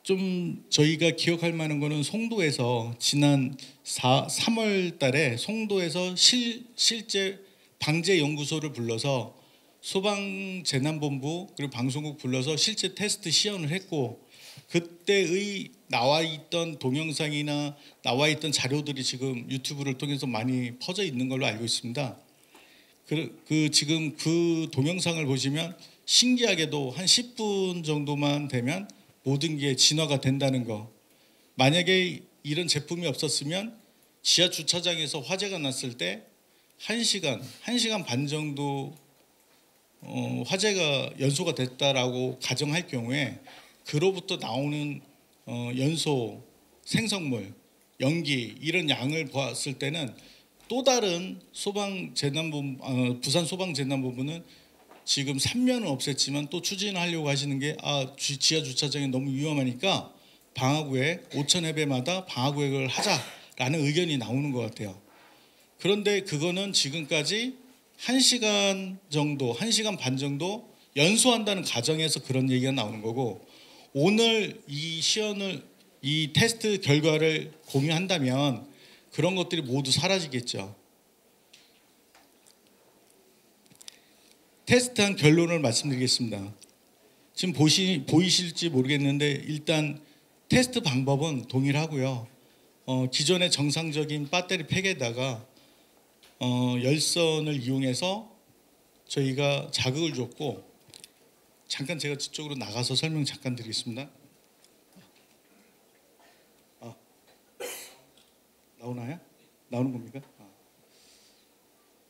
좀 저희가 기억할 만한 거는 송도에서 지난 3월 달에 송도에서 실제 방재연구소를 불러서 소방재난본부 그리고 방송국 불러서 실제 테스트 시연을 했고, 그때의 나와 있던 동영상이나 나와 있던 자료들이 지금 유튜브를 통해서 많이 퍼져 있는 걸로 알고 있습니다. 지금 그 동영상을 보시면 신기하게도 한 10분 정도만 되면 모든 게 진화가 된다는 거. 만약에 이런 제품이 없었으면 지하 주차장에서 화재가 났을 때 1시간 반 정도 화재가 연소가 됐다라고 가정할 경우에 그로부터 나오는 연소, 생성물, 연기 이런 양을 봤을 때는 또 다른 부산 소방재난본부는 지금 3년은 없앴지만 또 추진하려고 하시는 게 지하 주차장이 너무 위험하니까 방화구에 5,000회배마다 방화구획을 하자라는 의견이 나오는 것 같아요. 그런데 그거는 지금까지 1시간 반 정도 연소한다는 가정에서 그런 얘기가 나오는 거고, 오늘 이 테스트 결과를 공유한다면 그런 것들이 모두 사라지겠죠. 테스트한 결론을 말씀드리겠습니다. 지금 보이실지 모르겠는데 일단 테스트 방법은 동일하고요. 기존의 정상적인 배터리 팩에다가 열선을 이용해서 저희가 자극을 줬고, 잠깐 제가 저쪽으로 나가서 설명 잠깐 드리겠습니다. 나오나요? 나오는 겁니까?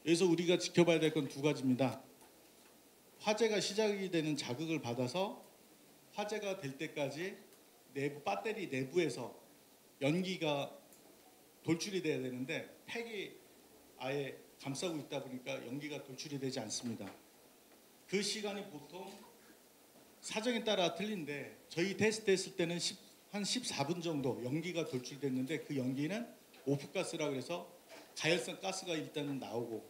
여기서 우리가 지켜봐야 될 건 두 가지입니다. 화재가 시작이 되는 자극을 받아서 화재가 될 때까지 배터리 내부에서 연기가 돌출이 돼야 되는데 팩이 아예 감싸고 있다 보니까 연기가 돌출이 되지 않습니다. 그 시간이 보통 사정에 따라 틀린데 저희 테스트했을 때는 한 14분 정도 연기가 돌출됐는데, 그 연기는 오프가스라고 해서 가열성 가스가 일단은 나오고,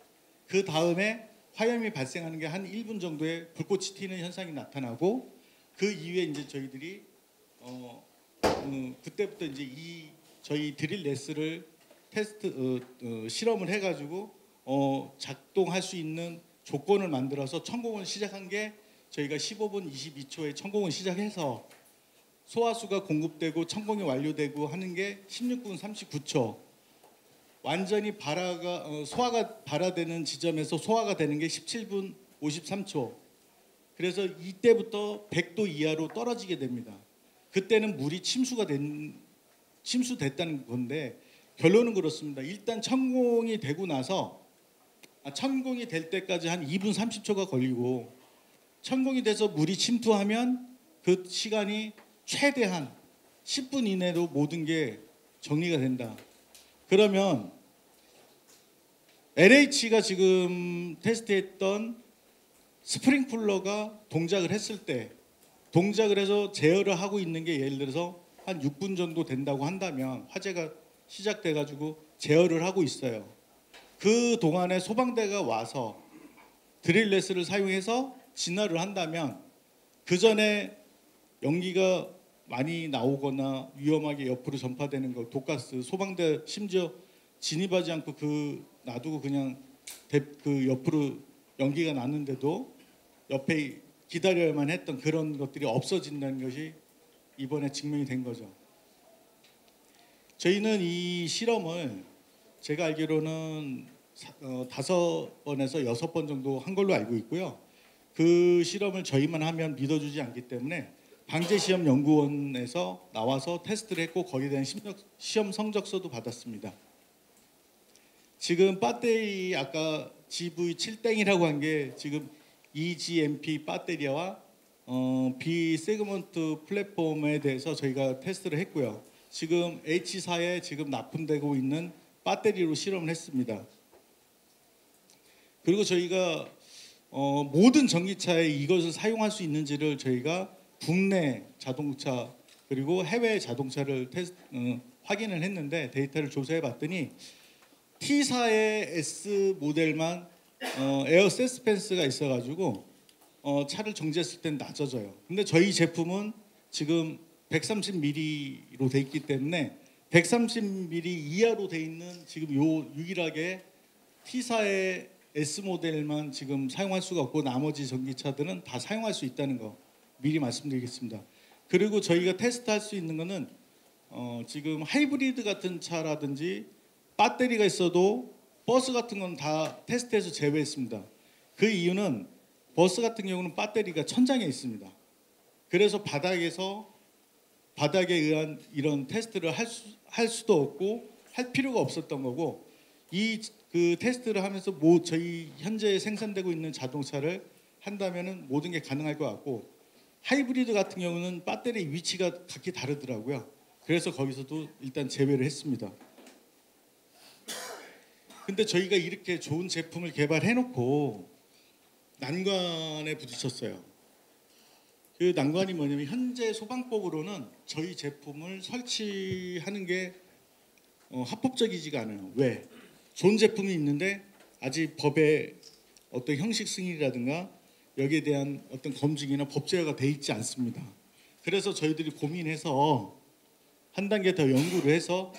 그 다음에 화염이 발생하는 게 한 1분 정도에 불꽃이 튀는 현상이 나타나고, 그 이후에 이제 저희들이 그때부터 이제 저희 드릴 레스를 실험을 해가지고 작동할 수 있는 조건을 만들어서 천공을 시작한 게 저희가 15분 22초에 천공을 시작해서 소화수가 공급되고 천공이 완료되고 하는 게 16분 39초. 완전히 소화가 발화되는 지점에서 소화가 되는 게 17분 53초. 그래서 이때부터 100도 이하로 떨어지게 됩니다. 그때는 물이 침수됐다는 건데, 결론은 그렇습니다. 일단 천공이 되고 나서 천공이 될 때까지 한 2분 30초가 걸리고, 천공이 돼서 물이 침투하면 그 시간이 최대한 10분 이내로 모든 게 정리가 된다. 그러면 LH가 지금 테스트했던 스프링쿨러가 동작을 했을 때, 동작을 해서 제어를 하고 있는 게 예를 들어서 한 6분 정도 된다고 한다면, 화재가 시작돼가지고 제어를 하고 있어요. 그 동안에 소방대가 와서 드릴레스를 사용해서 진화를 한다면, 그 전에 연기가 많이 나오거나 위험하게 옆으로 전파되는 거, 독가스, 소방대 심지어 진입하지 않고 놔두고 그냥 그 옆으로 연기가 났는데도 옆에 기다려야만 했던 그런 것들이 없어진다는 것이 이번에 증명이 된 거죠. 저희는 이 실험을 제가 알기로는 5번에서 6번 정도 한 걸로 알고 있고요. 그 실험을 저희만 하면 믿어주지 않기 때문에 방재시험연구원에서 나와서 테스트를 했고 거기에 대한 시험 성적서도 받았습니다. 지금 배터리 아까 GV7땡이라고 한 게 지금 eGMP 배터리와 비세그먼트 플랫폼에 대해서 저희가 테스트를 했고요. 지금 H4에 지금 납품되고 있는 배터리로 실험을 했습니다. 그리고 저희가 모든 전기차에 이것을 사용할 수 있는지를 저희가 국내 자동차 그리고 해외 자동차를 확인을 했는데 데이터를 조사해 봤더니 T4의 S 모델만 에어 서스펜스가 있어가지고 차를 정지했을 때는 낮아져요. 근데 저희 제품은 지금 130mm로 돼 있기 때문에 130mm 이하로 돼 있는 지금 요 유일하게 T4의 S 모델만 지금 사용할 수가 없고 나머지 전기차들은 다 사용할 수 있다는 거 미리 말씀드리겠습니다. 그리고 저희가 테스트할 수 있는 거는 지금 하이브리드 같은 차라든지 배터리가 있어도 버스 같은 건 다 테스트해서 제외했습니다. 그 이유는 버스 같은 경우는 배터리가 천장에 있습니다. 그래서 바닥에 의한 이런 테스트를 할 수도 없고 할 필요가 없었던 거고 그 테스트를 하면서 저희 현재 생산되고 있는 자동차를 한다면은 모든 게 가능할 것 같고 하이브리드 같은 경우는 배터리 위치가 각기 다르더라고요. 그래서 거기서도 일단 제외를 했습니다. 근데 저희가 이렇게 좋은 제품을 개발해놓고 난관에 부딪혔어요. 그 난관이 뭐냐면 현재 소방법으로는 저희 제품을 설치하는 게 합법적이지가 않아요. 왜? 좋은 제품이 있는데 아직 법의 어떤 형식 승인이라든가 여기에 대한 어떤 검증이나 법 제어가 돼 있지 않습니다. 그래서 저희들이 고민해서 한 단계 더 연구를 해서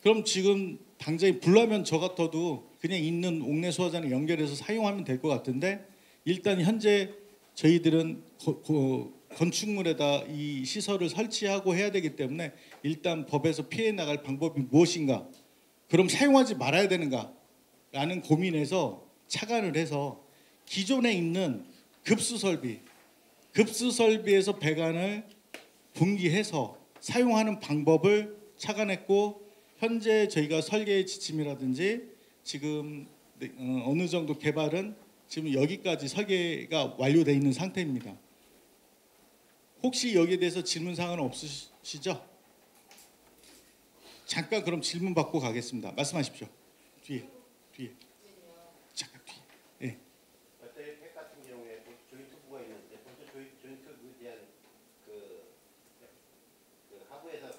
그럼 지금 당장에 불나면 저 같아도 그냥 있는 옥내 소화전을 연결해서 사용하면 될 것 같은데 일단 현재 저희들은 건축물에다 이 시설을 설치하고 해야 되기 때문에 일단 법에서 피해 나갈 방법이 무엇인가? 그럼 사용하지 말아야 되는가? 라는 고민에서 착안을 해서 기존에 있는 급수 설비에서 배관을 분기해서 사용하는 방법을 착안했고 현재 저희가 설계 지침이라든지 지금 어느 정도 개발은 지금 여기까지 설계가 완료되어 있는 상태입니다. 혹시 여기에 대해서 질문 사항은 없으시죠? 잠깐 그럼 질문 받고 가겠습니다. 말씀하십시오. 뒤에. 잠깐 뒤에. 네. 배터리 팩 같은 경우에 조인트부가 있는데 벌써 조인트부에 대한 그 하부에서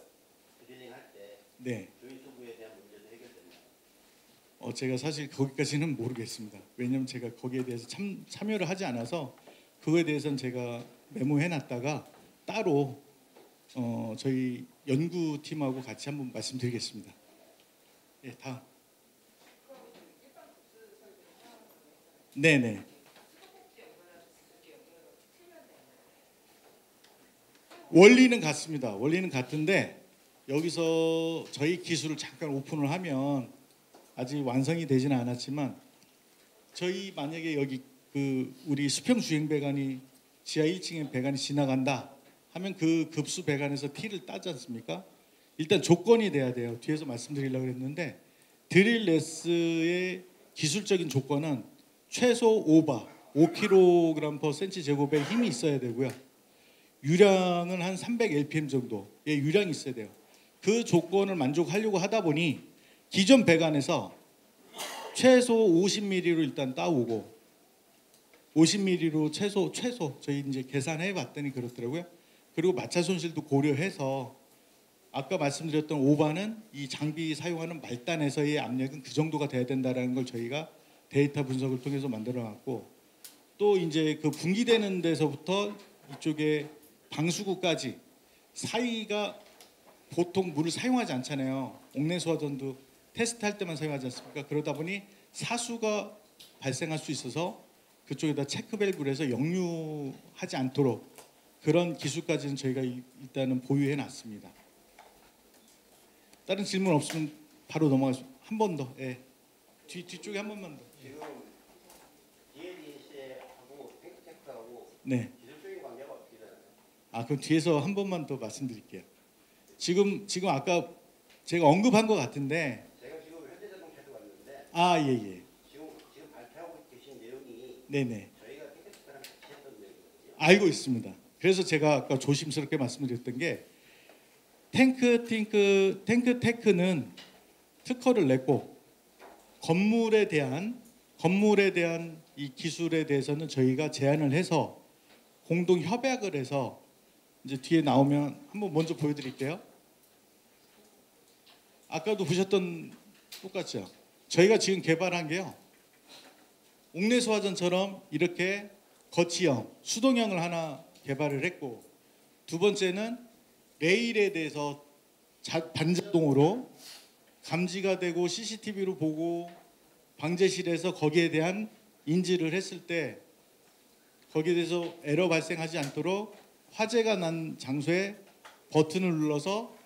드리링할 때 네. 조인트부에 대한 문제도 해결됐나요? 제가 사실 거기까지는 모르겠습니다. 왜냐하면 제가 거기에 대해서 참여를 하지 않아서 그거에 대해서는 제가 메모해놨다가 따로 저희 연구팀하고 같이 한번 말씀드리겠습니다. 예, 다음. 네네. 원리는 같습니다. 원리는 같은데 여기서 저희 기술을 잠깐 오픈을 하면 아직 완성이 되지는 않았지만 저희 만약에 여기 우리 수평 주행 배관이 지하 1층에 배관이 지나간다 하면 그 급수 배관에서 T를 따지 않습니까? 일단 조건이 돼야 돼요. 뒤에서 말씀드리려고 했는데 드릴레스의 기술적인 조건은 최소 5kg/cm 제곱의 힘이 있어야 되고요. 유량은 한 300 lpm 정도의 유량이 있어야 돼요. 그 조건을 만족하려고 하다 보니 기존 배관에서 최소 50mm로 일단 따오고 50mm로 최소 저희 이제 계산해 봤더니 그렇더라고요. 그리고 마찰 손실도 고려해서 아까 말씀드렸던 오바는 이 장비 사용하는 말단에서의 압력은 그 정도가 돼야 된다라는 걸 저희가 데이터 분석을 통해서 만들어 놨고 또 이제 그 분기되는 데서부터 이쪽에 방수구까지 사이가 보통 물을 사용하지 않잖아요. 옥내 소화전도 테스트할 때만 사용하지 않습니까? 그러다 보니 사수가 발생할 수 있어서 그쪽에다 체크 밸브를 해서 역류하지 않도록 그런 기술까지는 저희가 일단은 보유해 놨습니다. 다른 질문 없으면 바로 넘어가겠습니다. 한 번 더. 예. 뒤쪽에 한 번만 더. 지금 DLEC하고 탱크하고 네. 기술적인 관계가 어떻게 되나요? 그럼 뒤에서 한 번만 더 말씀드릴게요. 지금 아까 제가 언급한 것 같은데. 제가 지금 현대자동차에서 왔는데. 예. 지금 발표하고 계신 내용이. 네네. 저희가 탱크테크랑 같이 했던 내용이거든요. 알고 있습니다. 그래서 제가 아까 조심스럽게 말씀드렸던 게 탱크테크는 특허를 냈고 건물에 대한 이 기술에 대해서는 저희가 제안을 해서 공동 협약을 해서 이제 뒤에 나오면 한번 먼저 보여드릴게요. 아까도 보셨던 똑같죠? 저희가 지금 개발한 게요. 옥내소화전처럼 이렇게 거치형, 수동형을 하나 개발을 했고, 두 번째는 레일에 대해서 반자동으로 감지가 되고 CCTV로 보고 방제실에서 거기에 대한 인지를 했을 때 거기에 대해서 에러 발생하지 않도록 화재가 난 장소에 버튼을 눌러서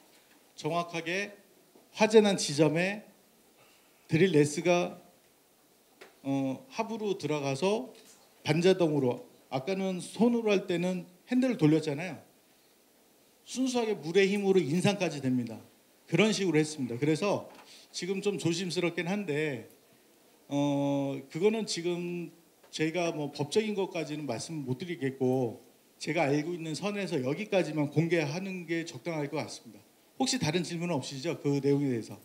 정확하게 화재 난 지점에 드릴 레스가 합으로 들어가서 반자동으로, 아까는 손으로 할 때는 핸들을 돌렸잖아요. 순수하게 물의 힘으로 인상까지 됩니다. 그런 식으로 했습니다. 그래서 지금 좀 조심스럽긴 한데 그거는 지금 제가 뭐 법적인 것까지는 말씀 못 드리겠고, 제가 알고 있는 선에서 여기까지만 공개하는 게 적당할 것 같습니다. 혹시 다른 질문 없으시죠? 그 내용에 대해서.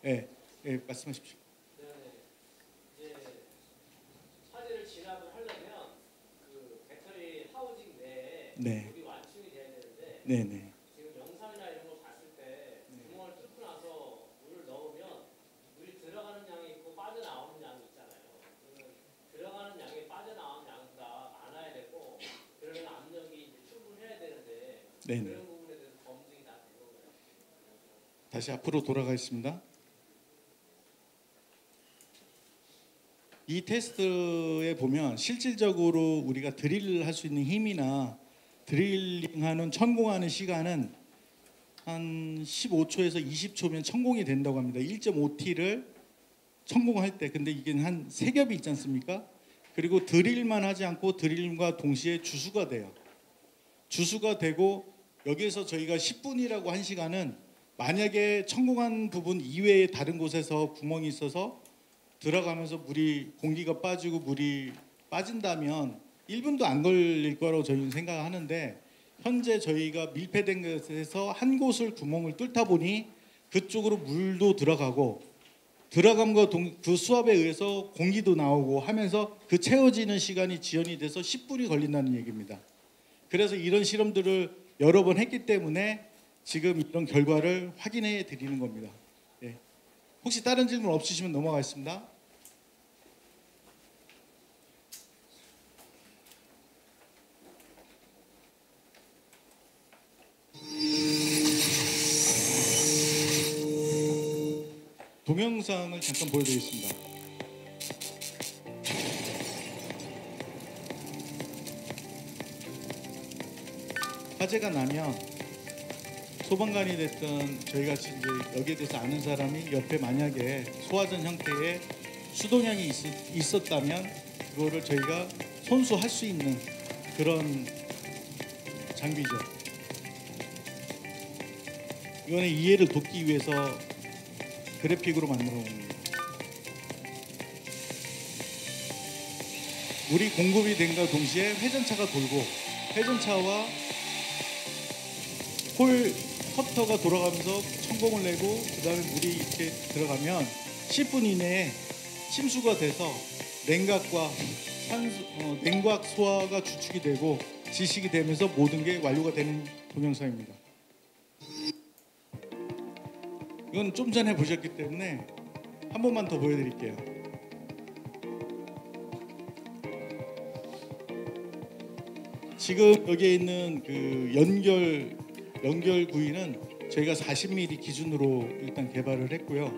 네, 말씀하십시오. 이제 화재를 진압을 하려면 그 배터리 하우징 내에 물이 완충이 돼야 되는데 네네. 지금 영상이나 이런 걸 봤을 때 구멍을 뚫고 나서 물을 넣으면 물이 들어가는 양이 있고 빠져나오는 양이 있잖아요. 그러면 들어가는 양이 빠져나오는 양보다 많아야 되고, 그러면 압력이 이제 충분해야 되는데 그런 부분에 대해서 검증이 다 된 건가요? 다시 앞으로 돌아가겠습니다. 이 테스트에 보면 실질적으로 우리가 드릴을 할 수 있는 힘이나 드릴링하는 천공하는 시간은 한 15초에서 20초면 천공이 된다고 합니다. 1.5T를 천공할 때. 근데 이게 한 3겹이 있지 않습니까? 그리고 드릴만 하지 않고 드릴과 동시에 주수가 돼요. 주수가 되고 여기에서 저희가 10분이라고 한 시간은 만약에 천공한 부분 이외에 다른 곳에서 구멍이 있어서 들어가면서 공기가 빠지고 물이 빠진다면 1분도 안 걸릴 거라고 저희는 생각하는데, 현재 저희가 밀폐된 곳에서 한 곳을 구멍을 뚫다 보니 그쪽으로 물도 들어가고 들어감과 그 수압에 의해서 공기도 나오고 하면서 그 채워지는 시간이 지연이 돼서 10분이 걸린다는 얘기입니다. 그래서 이런 실험들을 여러 번 했기 때문에 지금 이런 결과를 확인해 드리는 겁니다. 혹시 다른 질문 없으시면 넘어가겠습니다. 동영상을 잠깐 보여드리겠습니다. 화재가 나면 소방관이 됐든 저희같이 이제 여기에 대해서 아는 사람이 옆에 만약에 소화전 형태의 수동형이 있었다면 그거를 저희가 손수할 수 있는 그런 장비죠. 이거는 이해를 돕기 위해서 그래픽으로 만들어 온 겁니다. 물이 공급이 된과 동시에 회전차가 돌고, 회전차와 홀 커터가 돌아가면서 천공을 내고 그 다음에 물이 이렇게 들어가면 10분 이내에 침수가 돼서 냉각과 냉각 소화가 주축이 되고 지식이 되면서 모든 게 완료가 되는 동영상입니다. 이건 좀 전에 보셨기 때문에 한 번만 더 보여드릴게요. 지금 여기에 있는 그 연결 구이는 저희가 40mm 기준으로 일단 개발을 했고요.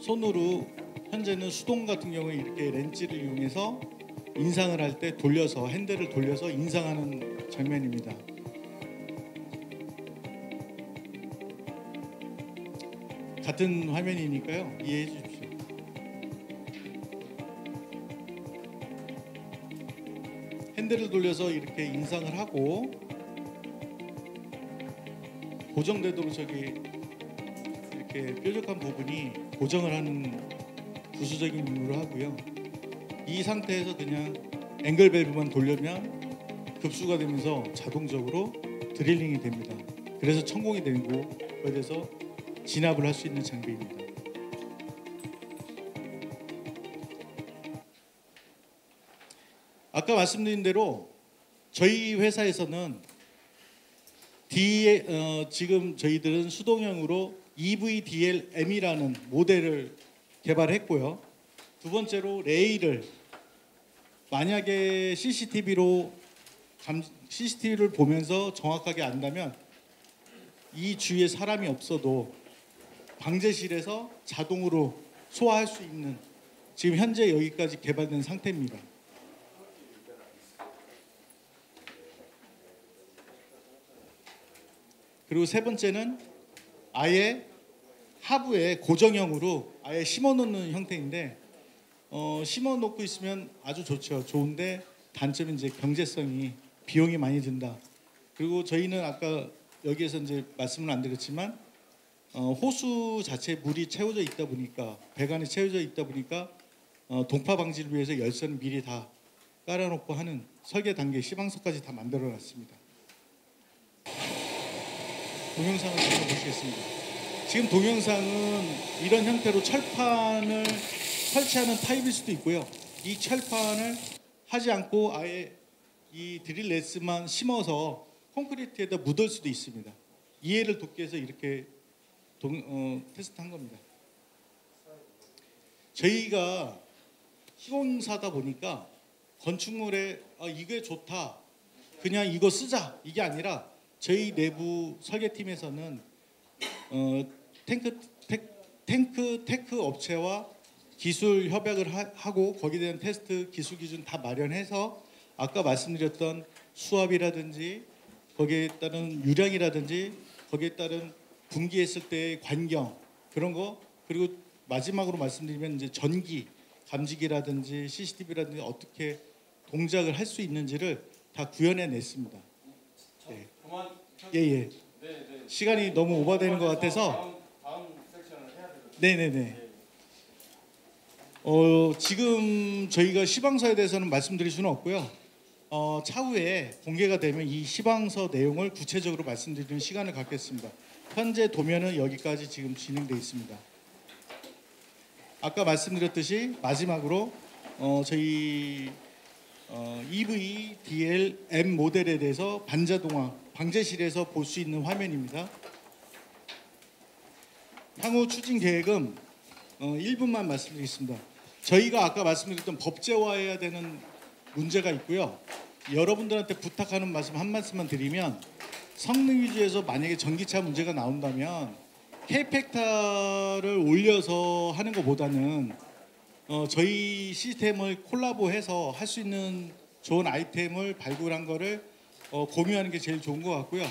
손으로 현재는 수동 같은 경우에 이렇게 렌치를 이용해서 인상을 할 때 돌려서 핸들을 돌려서 인상하는 장면입니다. 같은 화면이니까요. 이해해 주십시오. 핸들을 돌려서 이렇게 인상을 하고 고정되도록 저기 이렇게 뾰족한 부분이 고정을 하는 부수적인 임무를 하고요. 이 상태에서 그냥 앵글 밸브만 돌려면 급수가 되면서 자동적으로 드릴링이 됩니다. 그래서 천공이 되고 그래서 진압을 할 수 있는 장비입니다. 아까 말씀드린 대로 저희 회사에서는 지금 저희들은 수동형으로 EVDLM이라는 모델을 개발했고요. 두 번째로 레일을 만약에 CCTV를 보면서 정확하게 안다면 이 주위에 사람이 없어도 방제실에서 자동으로 소화할 수 있는 지금 현재 여기까지 개발된 상태입니다. 그리고 세 번째는 아예 하부에 고정형으로 아예 심어놓는 형태인데 심어놓고 있으면 아주 좋죠. 좋은데 단점은 이제 경제성이 비용이 많이 든다. 그리고 저희는 아까 여기에서 이제 말씀을 안 드렸지만 호수 자체에 물이 채워져 있다 보니까 배관이 채워져 있다 보니까 동파 방지를 위해서 열선을 미리 다 깔아놓고 하는 설계 단계 시방석까지 다 만들어놨습니다. 동영상을 한번 보시겠습니다. 지금 동영상은 이런 형태로 철판을 설치하는 타입일 수도 있고요. 이 철판을 하지 않고 아예 이 드릴 레스만 심어서 콘크리트에다 묻을 수도 있습니다. 이해를 돕기 위해서 이렇게 테스트한 겁니다. 저희가 시공사다 보니까 건축물에 이게 좋다, 그냥 이거 쓰자 이게 아니라 저희 내부 설계팀에서는 테크 업체와 기술 협약을 하고 거기에 대한 테스트 기술 기준 다 마련해서 아까 말씀드렸던 수압이라든지 거기에 따른 유량이라든지 거기에 따른 분기했을 때의 관경 그런 거 그리고 마지막으로 말씀드리면 이제 전기 감지기라든지 CCTV라든지 어떻게 동작을 할 수 있는지를 다 구현해 냈습니다. 네. 예. 시간이 너무 오버되는 것 같아서 다음 섹션을 해야 되거든요. 네네네. 지금 저희가 시방서에 대해서는 말씀드릴 수는 없고요. 차후에 공개가 되면 이 시방서 내용을 구체적으로 말씀드리는 시간을 갖겠습니다. 현재 도면은 여기까지 지금 진행되어 있습니다. 아까 말씀드렸듯이 마지막으로 저희 EVDLM 모델에 대해서 반자동화 방제실에서 볼 수 있는 화면입니다. 향후 추진 계획은 1분만 말씀드리겠습니다. 저희가 아까 말씀드렸던 법제화해야 되는 문제가 있고요. 여러분들한테 부탁하는 말씀 한 말씀만 드리면 성능 위주에서 만약에 전기차 문제가 나온다면 K팩터를 올려서 하는 것보다는 저희 시스템을 콜라보해서 할 수 있는 좋은 아이템을 발굴한 거를 공유하는 게 제일 좋은 것 같고요.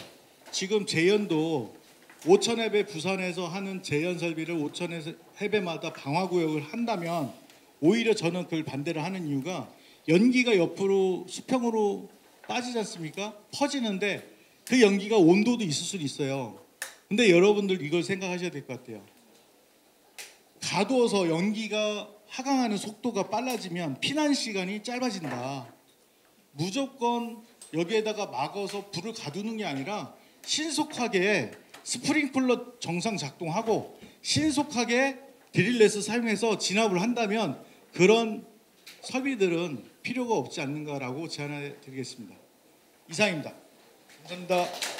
지금 제연도 5,000회배 부산에서 하는 제연 설비를 5,000회배마다 방화구역을 한다면 오히려 저는 그걸 반대를 하는 이유가 연기가 옆으로 수평으로 빠지지 않습니까? 퍼지는데 그 연기가 온도도 있을 수도 있어요. 근데 여러분들 이걸 생각하셔야 될 것 같아요. 가두어서 연기가 하강하는 속도가 빨라지면 피난 시간이 짧아진다. 무조건 여기에다가 막아서 불을 가두는 게 아니라 신속하게 스프링클러 정상 작동하고 신속하게 드릴렛을 사용해서 진압을 한다면 그런 설비들은 필요가 없지 않는가라고 제안해 드리겠습니다. 이상입니다. 감사합니다.